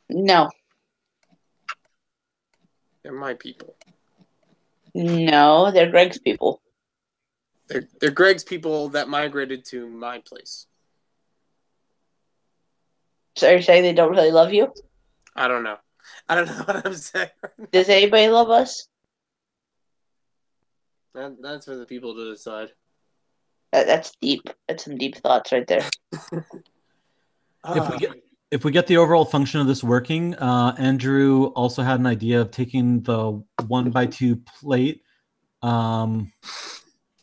No. They're my people. No, they're Greg's people. They're Greg's people that migrated to my place. So you're saying they don't really love you? I don't know. I don't know what I'm saying. Does anybody love us? That's for the people to decide. That's deep. That's some deep thoughts right there. If we get the overall function of this working, Andrew also had an idea of taking the 1x2 plate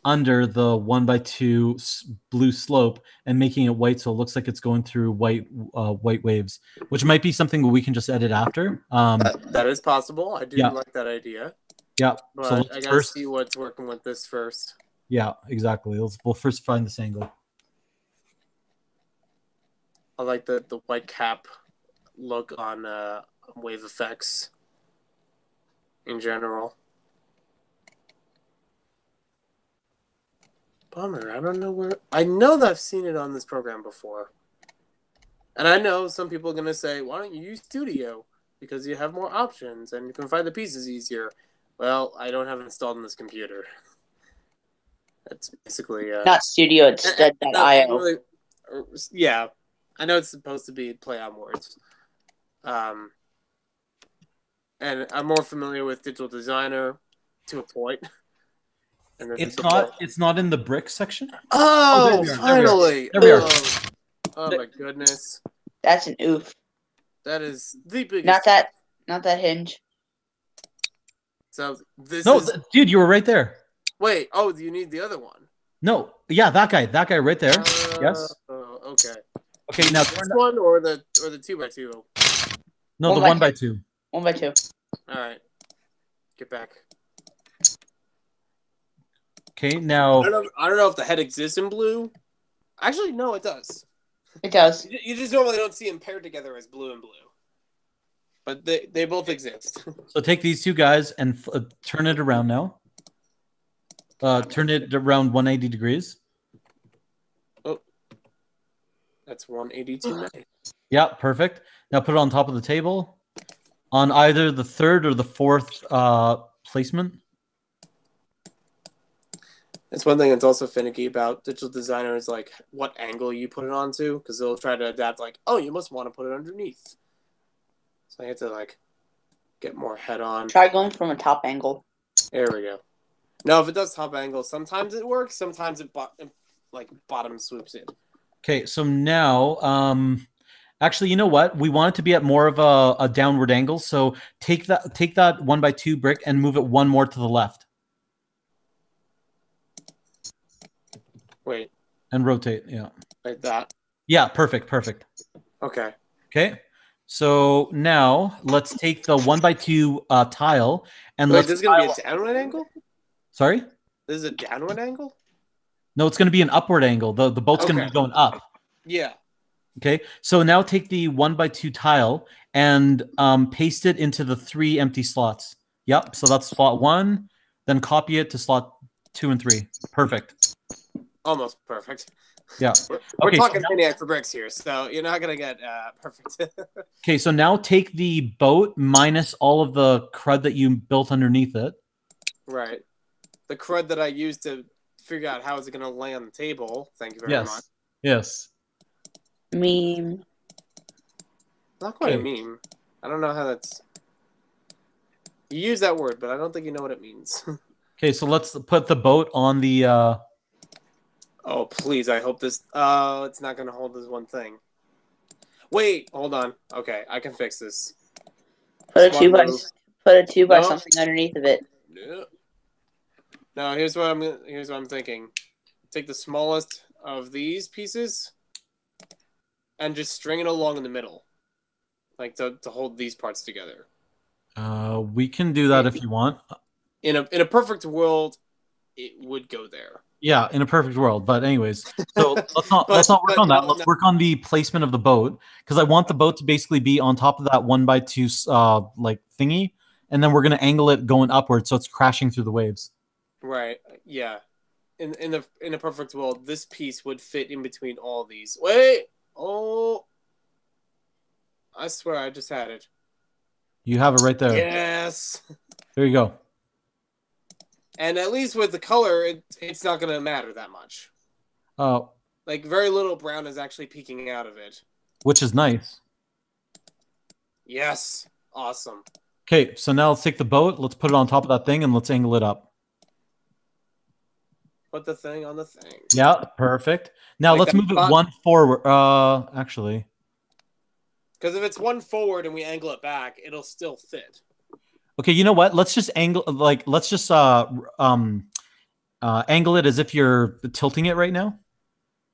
under the 1x2 blue slope and making it white, so it looks like it's going through white waves, which might be something we can just edit after. That is possible. I do like that idea. Yeah, but so I gotta see what's working with this first. Yeah, exactly. We'll first find this angle. I like the white cap look on wave effects in general. Bummer, I don't know where... I know that I've seen it on this program before. And I know some people are going to say, why don't you use Studio? Because you have more options and you can find the pieces easier. Well, I don't have it installed on this computer. That's basically... Not Studio, it's Stead.io. Really, yeah. I know it's supposed to be play on words. And I'm more familiar with Digital Designer to a point. And it's not in the brick section. Oh, finally! There we are. Oh my goodness. That's an oof. That is the biggest. Not that hinge. So this dude, you were right there. Wait, oh, do you need the other one? No, yeah, that guy right there. Yes. Oh, okay. Okay, now this one or the 2x2? No, the 1x2. 1x2. All right, get back. Okay, now I don't know if the head exists in blue. Actually, no, it does. It does. You just normally don't see them paired together as blue and blue, but they both exist. So take these two guys and turn it around now. Turn it around 180 degrees. Oh, that's 182. Yeah, perfect. Now put it on top of the table, on either the third or the fourth placement. That's one thing that's also finicky about Digital Designer is like what angle you put it onto, because they'll try to adapt like, oh, you must want to put it underneath. So I have to like get more head on. Try going from a top angle. There we go. No, if it does top angle, sometimes it works, sometimes it bottom swoops in. Okay, so now, actually, you know what? We want it to be at more of a downward angle. So take that 1x2 brick and move it one more to the left. Wait. And rotate, yeah. Like that? Yeah, perfect. Okay. Okay. So now let's take the 1x2 tile and Wait, let's. this is gonna be a downward angle? Sorry? This is a downward angle? No, it's going to be an upward angle. The boat's going to be going up. Yeah. Okay. So now take the 1x2 tile and paste it into the 3 empty slots. Yep. So that's slot 1. Then copy it to slot 2 and 3. Perfect. Almost perfect. Yeah. We're talking Maniac for bricks here, so you're not gonna get perfect. Okay, so now take the boat minus all of the crud that you built underneath it. Right. The crud that I used to figure out how is it gonna lay on the table. Thank you very much. Yes. Meme. Not quite a meme. I don't know how that's. You use that word, but I don't think you know what it means. Okay, so let's put the boat on the. Oh, please, I hope this... Oh, it's not going to hold this one thing. Wait, hold on. Okay, I can fix this. Put a 2 by something underneath of it. Yeah. Now, here's what I'm thinking. Take the smallest of these pieces and just string it along in the middle. Like, to hold these parts together. We can do that if you want. In a perfect world, it would go there. Yeah, in a perfect world. But anyways, so let's not work on that. Let's work on the placement of the boat, because I want the boat to basically be on top of that 1x2 like thingy, and then we're gonna angle it going upward so it's crashing through the waves. Right. Yeah. In a perfect world, this piece would fit in between all these. Wait. Oh. I swear I just had it. You have it right there. Yes. There you go. And at least with the color, it's not going to matter that much. Oh. Like, very little brown is actually peeking out of it. Which is nice. Yes. Awesome. Okay, so now let's take the boat, let's put it on top of that thing, and let's angle it up. Put the thing on the thing. Yeah, perfect. Now like let's move it 1 forward. Actually. Because if it's 1 forward and we angle it back, it'll still fit. Okay, you know what? Let's just angle angle it as if you're tilting it right now.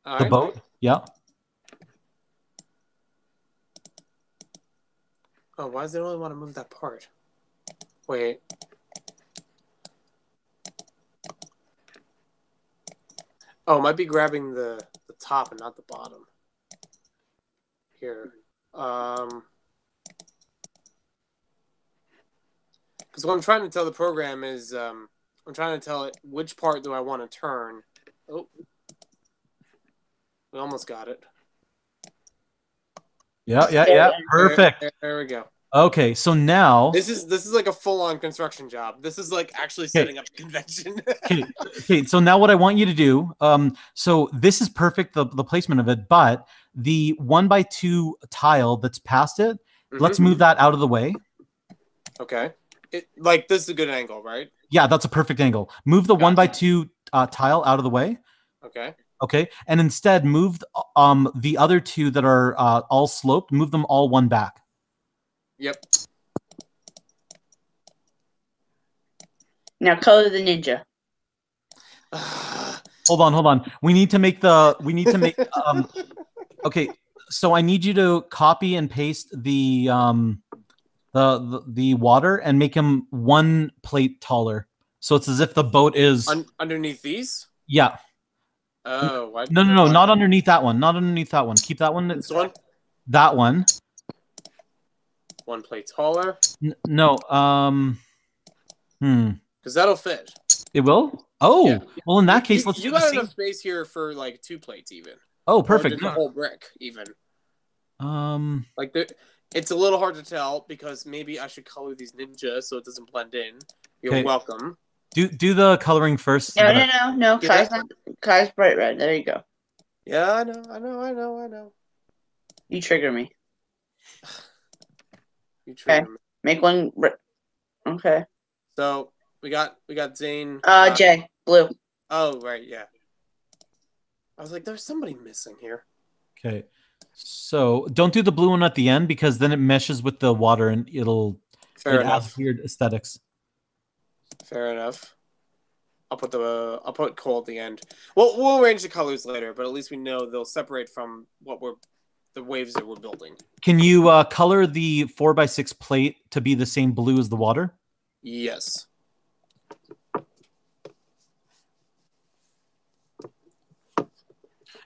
All the right. boat. Yeah. Oh, why does it only want to move that part? Wait. Oh, it might be grabbing the top and not the bottom. Here. Because what I'm trying to tell the program is, I'm trying to tell it which part do I want to turn. Oh, we almost got it. Yeah. Perfect. There we go. Okay, so now this is like a full-on construction job. This is like actually setting up a convention. Okay. So now what I want you to do, so this is perfect, the placement of it, but the 1x2 tile that's past it, let's move that out of the way. Okay. Like this is a good angle, right? Yeah, that's a perfect angle. Move the 1x2 tile out of the way. Okay. Okay, and instead move the other 2 that are all sloped. Move them all 1 back. Yep. Now color the ninja. Hold on. We need to make okay, so I need you to copy and paste the water and make him 1 plate taller. So it's as if the boat is underneath these? Yeah. Oh, why? No, not underneath that one. Not underneath that one. Keep that one. This one? That one. 1 plate taller? No. Because that'll fit. It will? Oh, yeah. Well, in that case, let's do the same. You got enough space here for like 2 plates even. Oh, perfect. Or a whole brick even. Like it's a little hard to tell because maybe I should color these ninjas so it doesn't blend in. You're welcome. Do the coloring first. No. Kai's bright red. There you go. Yeah, I know. You trigger me. You trigger me. Make one. Okay. So we got Zane. Jay, blue. Oh right, yeah. I was like, there's somebody missing here. Okay. So don't do the blue one at the end because then it meshes with the water and it adds weird aesthetics. Fair enough. I'll put coal at the end. We'll arrange the colors later, but at least we know they'll separate from what we're the waves that we're building. Can you color the 4x6 plate to be the same blue as the water? Yes.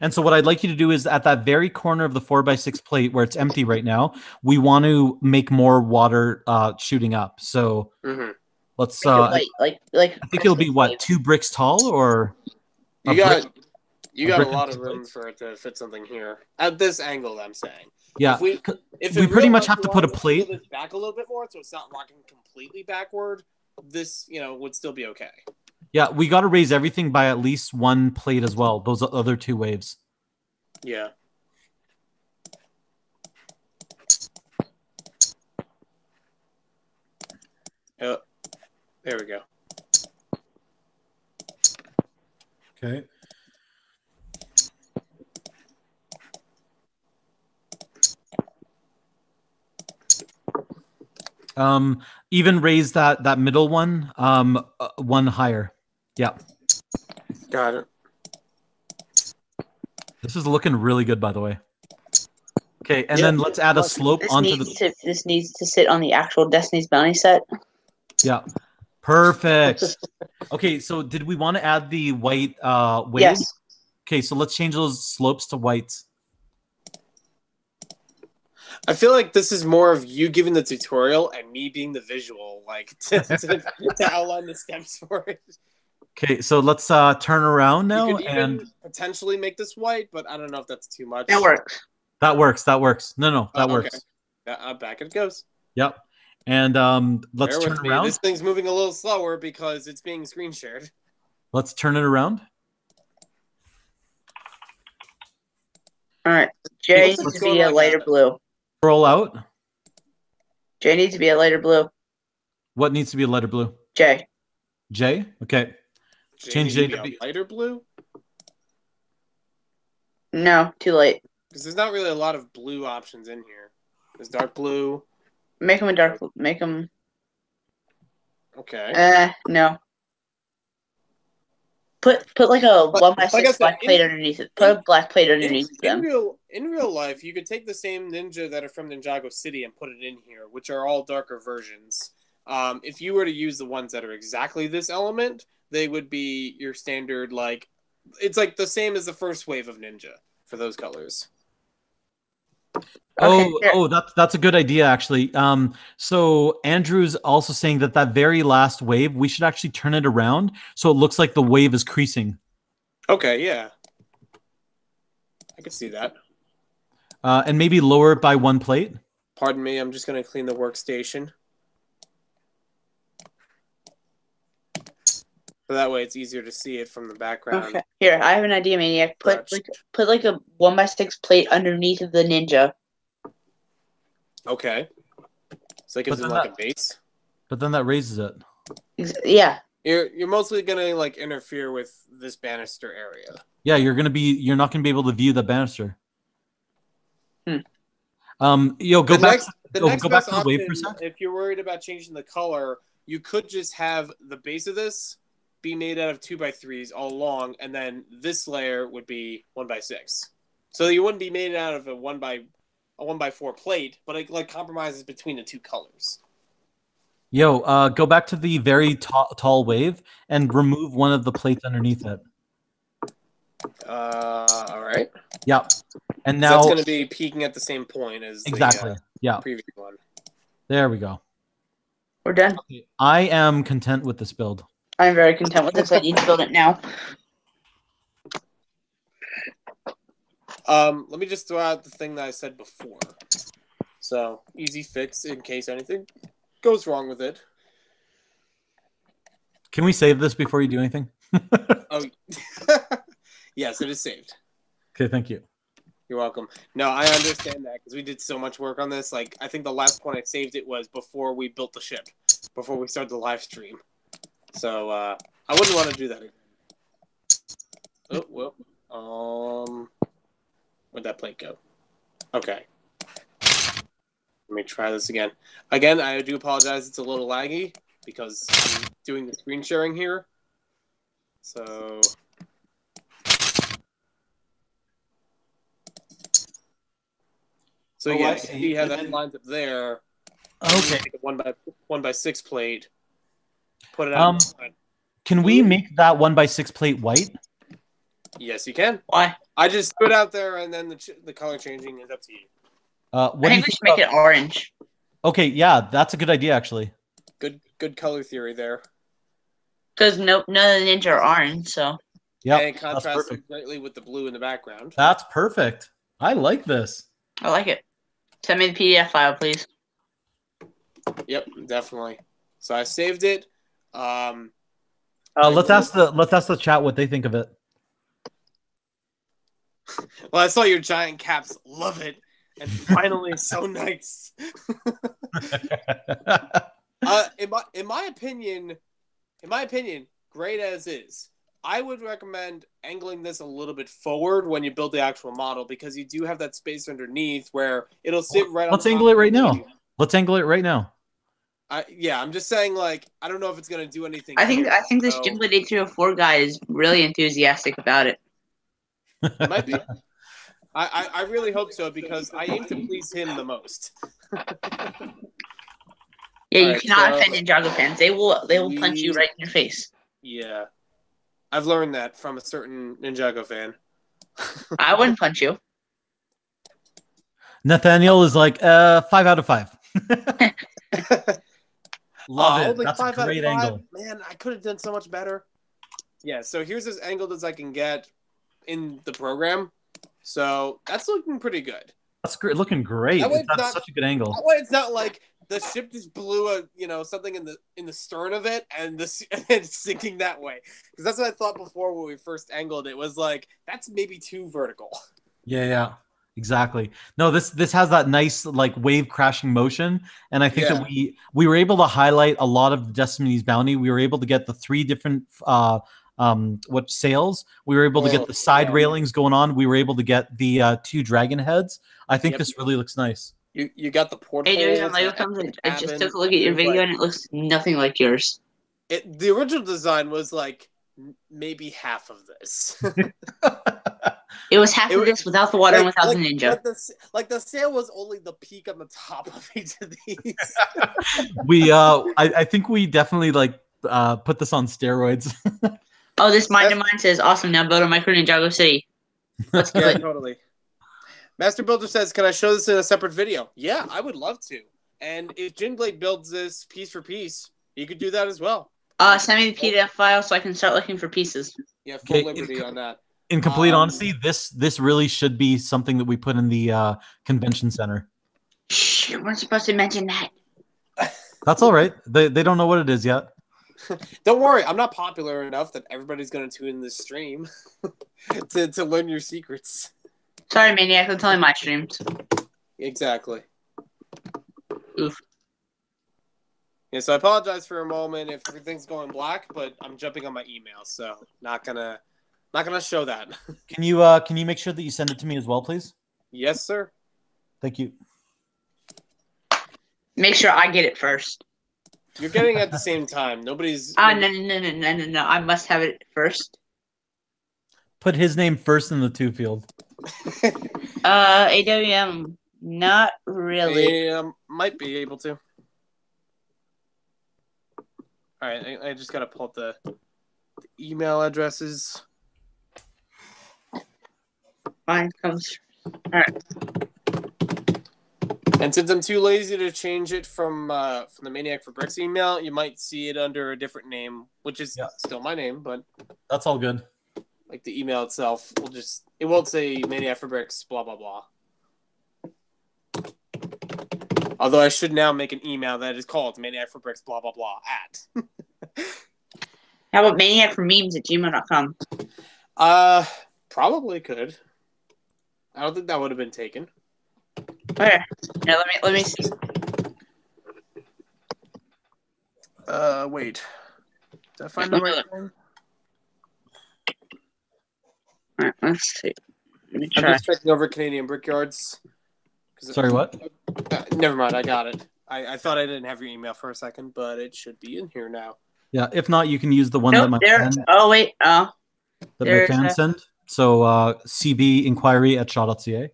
And so what I'd like you to do is at that very corner of the 4x6 plate where it's empty right now, we want to make more water shooting up. So let's like I think it'll be what, 2 bricks tall or you got a lot of room for it to fit something here at this angle. I'm saying, yeah, if we pretty much have to put a plate this back a little bit more, so it's not rocking completely backward. This would still be okay. Yeah, we got to raise everything by at least 1 plate as well. Those other 2 waves. Yeah. There we go. Okay. Even raise that middle one, 1 higher. Yeah. Got it. This is looking really good, by the way. Okay, and then let's add a slope onto the... This needs to sit on the actual Destiny's Bounty set. Yeah. Perfect. Okay, so did we want to add the white wave? Yes. Okay, so let's change those slopes to whites. I feel like this is more of you giving the tutorial and me being the visual, like to outline the steps for it. Okay, so let's turn around now. You could even potentially make this white, but I don't know if that's too much. That works. That works. That works. No, that works. Back it goes. Yep. And let's turn around. This thing's moving a little slower because it's being screen shared. Let's turn it around. All right. Jay needs to be a lighter blue. Scroll out. Jay needs to be a lighter blue. What needs to be a lighter blue? Jay. Jay? Okay. Change Jay to be lighter blue? No, too late. Because there's not really a lot of blue options in here. There's dark blue. Make him a dark blue. Make him... Okay. No. Put like a 1x6 black plate underneath it. Put a black plate underneath them. In real life, you could take the same ninja that are from Ninjago City and put it in here, which are all darker versions. If you were to use the ones that are exactly this element, they would be your standard, like... It's like the same as the first wave of ninja for those colors. That's a good idea, actually. So Andrew's also saying that very last wave, we should actually turn it around so it looks like the wave is creasing. Okay, yeah. I can see that. And maybe lower it by 1 plate. Pardon me, I'm just going to clean the workstation. So that way it's easier to see it from the background. Okay. Here, I have an idea, Maniac. Put like a 1x6 plate underneath of the ninja. Okay. So it gives them like a base. But then that raises it. Yeah. You're mostly gonna like interfere with this banister area. Yeah, you're not gonna be able to view the banister. Go back to the wave for a sec. If you're worried about changing the color, you could just have the base of this be made out of 2x3s all along, and then this layer would be 1x6. So you wouldn't be made out of a 1x4 plate, but it like compromises between the 2 colors. Go back to the very tall wave and remove one of the plates underneath it. All right. Yeah. And now that's going to be peaking at the same point as exactly. The previous one. There we go. We're done. Okay. I am content with this build. I'm very content with this. I need to build it now. Let me just throw out the thing that I said before. So, easy fix in case anything goes wrong with it. Can we save this before you do anything? Oh, yes, it is saved. Okay, thank you. You're welcome. No, I understand that because we did so much work on this. Like, I think the last point I saved it was before we built the ship, before we started the live stream. So, I wouldn't want to do that again. Oh, well, where'd that plate go? Okay. Let me try this again. Again, I do apologize. It's a little laggy because I'm doing the screen sharing here. So... So yeah, you have that lines up there. Okay. Take a 1x6 plate. Put it out. Can we make that 1x6 plate white? Yes, you can. Why? I just put it out there, and then the color changing is up to you. I think we should make it orange. Okay, yeah, that's a good idea, actually. Good color theory there. Because none of the ninja are orange, so. Yeah, and it contrasts greatly with the blue in the background. That's perfect. I like this. I like it. Send me the PDF file, please. Yep, definitely. So I saved it. Let's ask the chat what they think of it. Well, I saw your giant caps. Love it. And finally, so nice. In my opinion, great as is. I would recommend angling this a little bit forward when you build the actual model, because you do have that space underneath where it'll sit right on top. Let's angle it right now. Let's angle it right now. Yeah, I'm just saying, like, I don't know if it's gonna do anything. I think this Jim Blade 8304 guy is really enthusiastic about it. It might be. I really hope so, because I aim to please him the most. Yeah, you cannot offend Ninjago fans. They will punch you right in your face. Yeah. I've learned that from a certain Ninjago fan. I wouldn't punch you. Nathaniel is like, 5 out of 5. Love it. That's a great angle. Man, I could have done so much better. Yeah, so here's as angled as I can get in the program. So that's looking pretty good. That's great. Looking great. That's such a good angle. That way it's not like the ship just blew something in the stern of it and it's sinking that way. Because that's what I thought before when we first angled it. Was like, that's maybe too vertical. Yeah. Exactly. No, this has that nice like wave crashing motion, and I think that we were able to highlight a lot of Destiny's Bounty. We were able to get the 3 different sails. We were able to get the side railings going on. We were able to get the 2 dragon heads. I think this really looks nice. You got the portal. Hey, I just took a look at your video and it looks nothing like yours. The original design was like maybe half of this. It was half of this without the water and without the ninja. The sail was only the peak on the top of each of these. I think we definitely put this on steroids. Oh, this mind of mine says, awesome, now build a micro Ninjago city. Let's do it. Totally. Master Builder says, can I show this in a separate video? Yeah, I would love to. And if Ginblade builds this piece for piece, you could do that as well. Send me the PDF file so I can start looking for pieces. Yeah, full liberty on that. In complete honesty, this really should be something that we put in the convention center. Shh, you weren't supposed to mention that. That's all right. They don't know what it is yet. Don't worry, I'm not popular enough that everybody's going to tune in this stream to learn your secrets. Sorry, Maniac, that's only my streams. Exactly. Oof. Yeah, so I apologize for a moment if everything's going black, but I'm jumping on my email, so not gonna show that. Can you make sure that you send it to me as well, please? Yes, sir. Thank you. Make sure I get it first. You're getting it at the same time. Nobody's. No. I must have it first. Put his name first in the to field. AWM, not really. Might be able to. All right, I just gotta pull up the email addresses. Mine comes. All right. And since I'm too lazy to change it from the Maniac for Bricks email, you might see it under a different name, which is still my name, but that's all good. Like the email itself it won't say Maniac for Bricks, blah blah blah. Although I should now make an email that is called Maniac for Bricks, blah blah blah at. How about Maniac for Memes at gmail.com? Probably could. I don't think that would have been taken. Where? Yeah, let me see. Wait. Did I find the right thing? Alright, let's see. Let me I'm try. just checking over Canadian Brickyards. Sorry, what? Never mind, I got it. I thought I didn't have your email for a second, but it should be in here now. Yeah, if not, you can use the one that my fan. Oh wait, that my fan sent. So CB inquiry at shaw.ca.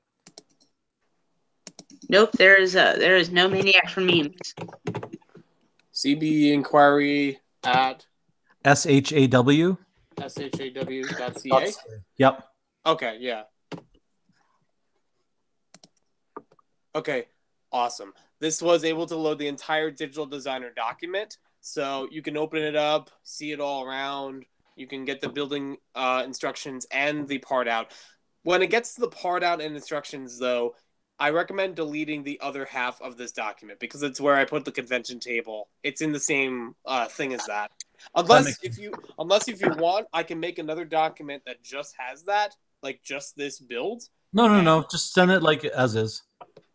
Nope, there is no maniac for memes. CB inquiry at SHAW. shaw.ca. Yep. Okay, yeah. Okay, awesome. This was able to load the entire digital designer document, so you can open it up, see it all around. You can get the building instructions and the part out. When it gets to the part out and instructions, though, I recommend deleting the other half of this document because it's where I put the convention table. It's in the same thing as that. Unless if you want, I can make another document that just has that, like just this build. No. Just send it like as is.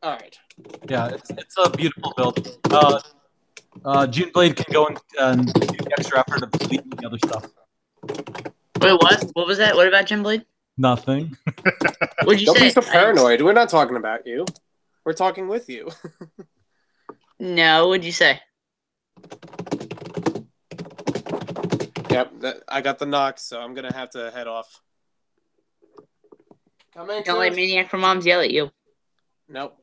All right. Yeah, it's a beautiful build. June Blade can go and do the extra effort of deleting the other stuff. Wait, what? What was that? What about Jim Blade? Nothing. What'd you Don't say? be so paranoid. We're not talking about you. We're talking with you. No, what'd you say? Yep, I got the knock, so I'm gonna have to head off. Come in. Don't let maniac for moms yell at you. Nope.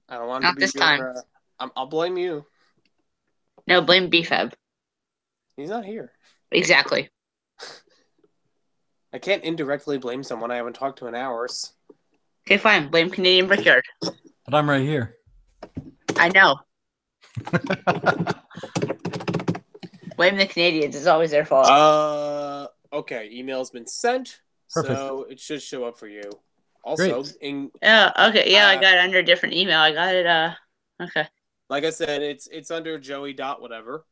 I don't want Not to be this time. I'll blame you. No, blame BFAB. He's not here. Exactly. I can't indirectly blame someone I haven't talked to in hours. Okay, fine. Blame Canadian Brickyard. But I'm right here. I know. Blame the Canadians. It's always their fault. Okay. Email's been sent, Perfect. so it should show up for you. Also, Great. Okay. Yeah, I got it under a different email. I got it. Okay. Like I said, it's under Joey dot whatever.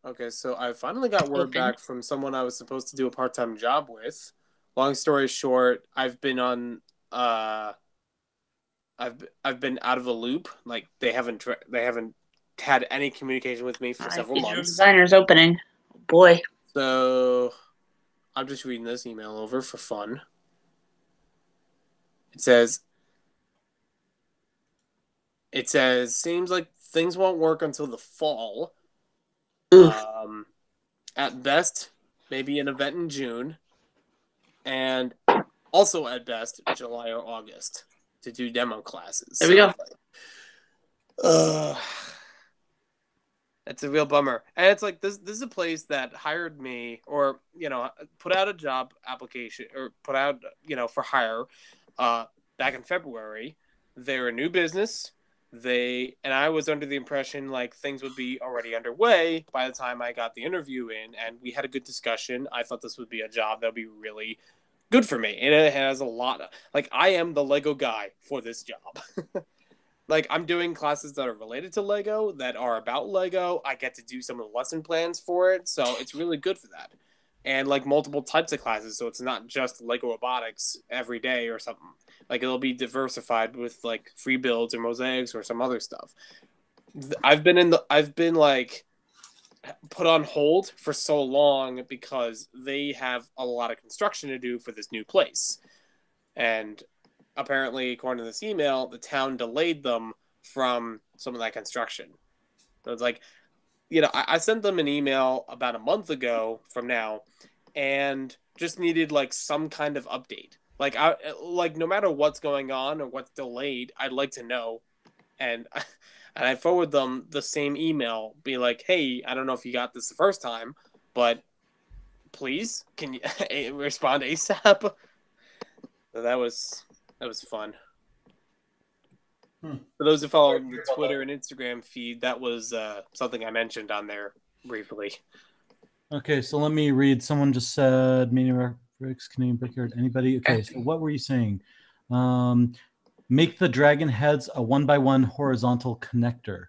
Okay, so I finally got word back from someone I was supposed to do a part-time job with. Long story short, I've been on I've been out of the loop. Like they haven't had any communication with me for several months. Designer's opening. Oh, boy. So I'm just reading this email over for fun. It says seems like things won't work until the fall. At best, maybe an event in June, and also at best July or August to do demo classes. There we go. That's a real bummer. And it's like this is a place that hired me, or put out a job application, or put out for hire back in February. They're a new business. And I was under the impression like things would be already underway by the time I got the interview in, and we had a good discussion. I thought this would be a job that would be really good for me, and it has a lot of I am the Lego guy for this job. Like I'm doing classes that are related to Lego, that are about Lego. I get to do some of the lesson plans for it, so it's really good for that. And like multiple types of classes, so it's not just Lego robotics every day or something. Like it'll be diversified with like free builds or mosaics or some other stuff. I've been like put on hold for so long because they have a lot of construction to do for this new place. And apparently, according to this email, the town delayed them from some of that construction. So it's like, I sent them an email about a month ago from now and just needed like some kind of update. Like no matter what's going on or what's delayed, I'd like to know. And I forward them the same email, be like, hey, I don't know if you got this the first time, but please, can you respond ASAP? So that was fun. For those who follow the Twitter and Instagram feed, that was something I mentioned on there briefly. Okay, so let me read. Someone just said, Media Bricks, Canadian Brickyard, anybody? Okay, so what were you saying? Make the dragon heads a 1x1 horizontal connector.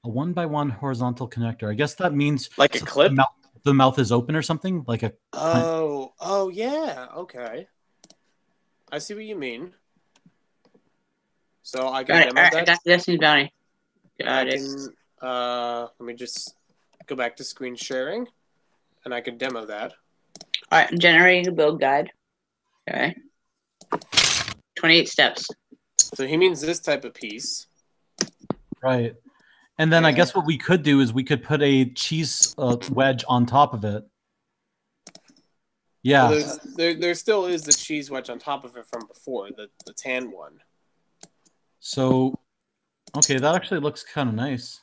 A 1x1 horizontal connector. I guess that means like a clip? The mouth is open or something? Like a... Oh, yeah. Okay. I see what you mean. So I can demo that. I got the Destiny's Bounty. Let me just go back to screen sharing, and I can demo that. All right, I'm generating a build guide. Okay. 28 steps. So he means this type of piece. Right. And then I guess what we could do is we could put a cheese wedge on top of it. Yeah. Well, there still is the cheese wedge on top of it from before, the tan one. So, okay, that actually looks kind of nice.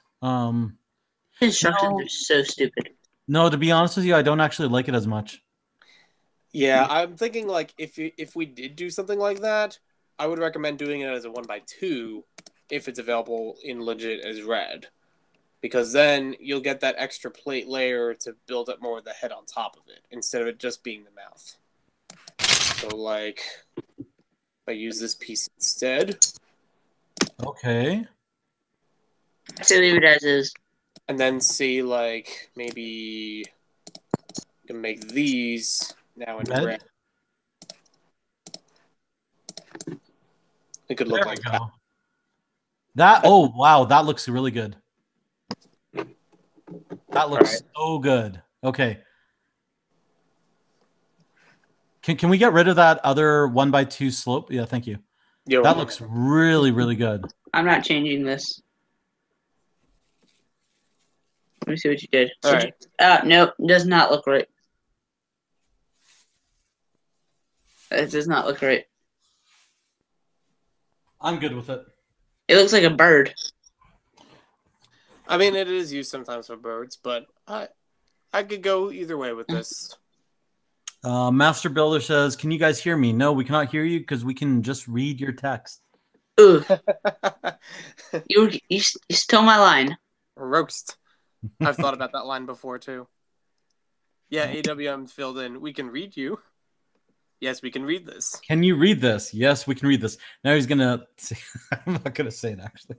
Instructions are so stupid. No, to be honest with you, I don't actually like it as much. Yeah, I'm thinking like if we did do something like that, I would recommend doing it as a 1x2 if it's available in legit as red, because then you'll get that extra plate layer to build up more of the head on top of it instead of it just being the mouth. So like, if I use this piece instead. Okay. I say leave it as is. And then see, like, maybe you can make these now in red. It could look like that. That, oh, wow, that looks really good. That looks so good. Okay. Can we get rid of that other 1x2 slope? Yeah, thank you. That looks really, really good. I'm not changing this. Let me see what you did. All right. Nope, does not look right. It does not look right. I'm good with it. It looks like a bird. I mean, it is used sometimes for birds, but I could go either way with this. Master Builder says, "Can you guys hear me?" No, we cannot hear you because we can just read your text. Ooh. you stole my line. Roast. I've thought about that line before too. Yeah, AWM filled in. We can read you. Yes, we can read this. Can you read this? Yes, we can read this. Now he's gonna say, I'm not gonna say it actually.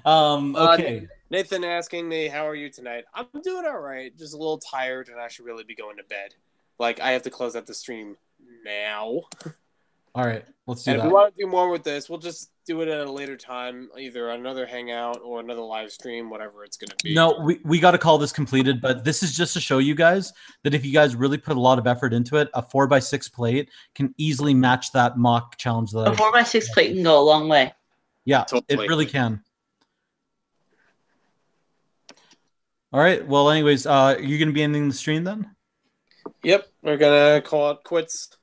Okay. Nathan asking me, how are you tonight? I'm doing all right. Just a little tired, and I should really be going to bed. Like, I have to close out the stream now. All right, let's do and that. If we want to do more with this, we'll just do it at a later time, either another hangout or another live stream, whatever it's going to be. No, we got to call this completed, but this is just to show you guys that if you guys really put a lot of effort into it, a 4x6 plate can easily match that mock challenge. That a 4x6 plate can go a long way. Yeah, totally. It really can. All right. Well, anyways, you're going to be ending the stream then? Yep. We're going to call it quits.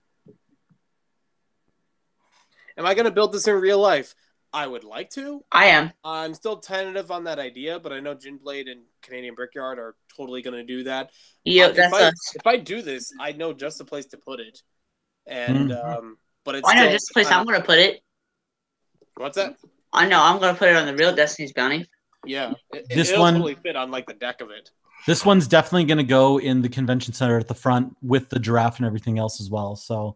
Am I going to build this in real life? I would like to. I am. I'm still tentative on that idea, but I know Ginblade and Canadian Brickyard are totally going to do that. Yep, that's us. If I do this, I know just the place to put it. And but it's I know just the place I'm going to put it. What's that? I know I'm going to put it on the real Destiny's Bounty. Yeah, it'll totally fit on like the deck of it. This one's definitely going to go in the convention center at the front with the giraffe and everything else as well. So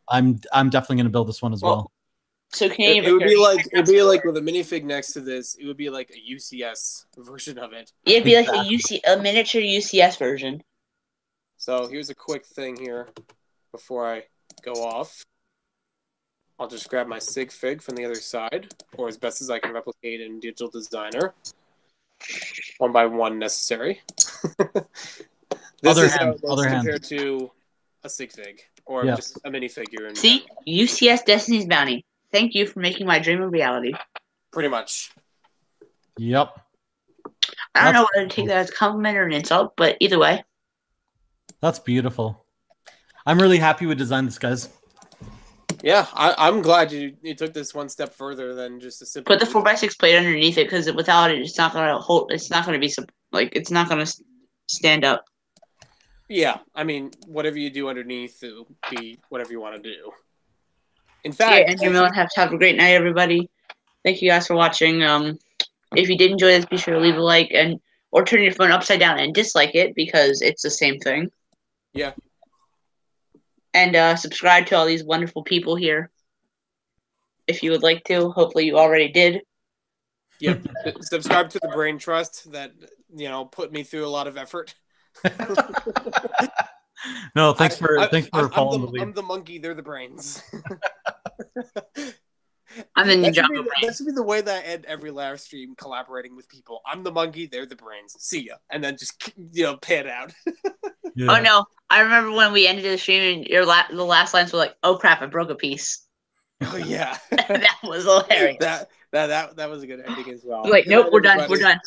I'm definitely going to build this one as well. So Canadian it would be like with a minifig next to this. It would be like a UCS version of it. It'd be like a miniature UCS version. So here's a quick thing here before I go off. I'll just grab my sig fig from the other side, or as best as I can replicate in Digital Designer. 1 by 1 necessary. This is how it looks compared to a sig fig or just a minifigure. See, UCS Destiny's Bounty. Thank you for making my dream a reality. Pretty much. Yep. I don't know whether to take that as a compliment or an insult, but either way. That's beautiful. I'm really happy we designed this, guys. Yeah, I'm glad you took this one step further than just a simple. Put the 4x6 plate underneath it, because without it, it's not gonna hold. It's not gonna be it's not gonna stand up. Yeah, I mean, whatever you do underneath, it'll be whatever you want to do. In fact, and you have a great night, everybody. Thank you guys for watching. If you did enjoy this, be sure to leave a like or turn your phone upside down and dislike it, because it's the same thing. Yeah. And subscribe to all these wonderful people here. If you would like to. Hopefully you already did. Yep. Subscribe to the Brain Trust that, put me through a lot of effort. No, thanks for following the lead. I'm the monkey, they're the brains. I'm the Ninjago brain. That should be the way that I end every live stream collaborating with people. I'm the monkey, they're the brains. See ya. And then just, pan out. Yeah. Oh, no. I remember when we ended the stream and the last lines were like, oh, crap, I broke a piece. Oh, yeah. That was hilarious. That was a good ending as well. Like, nope, we're done. We're done.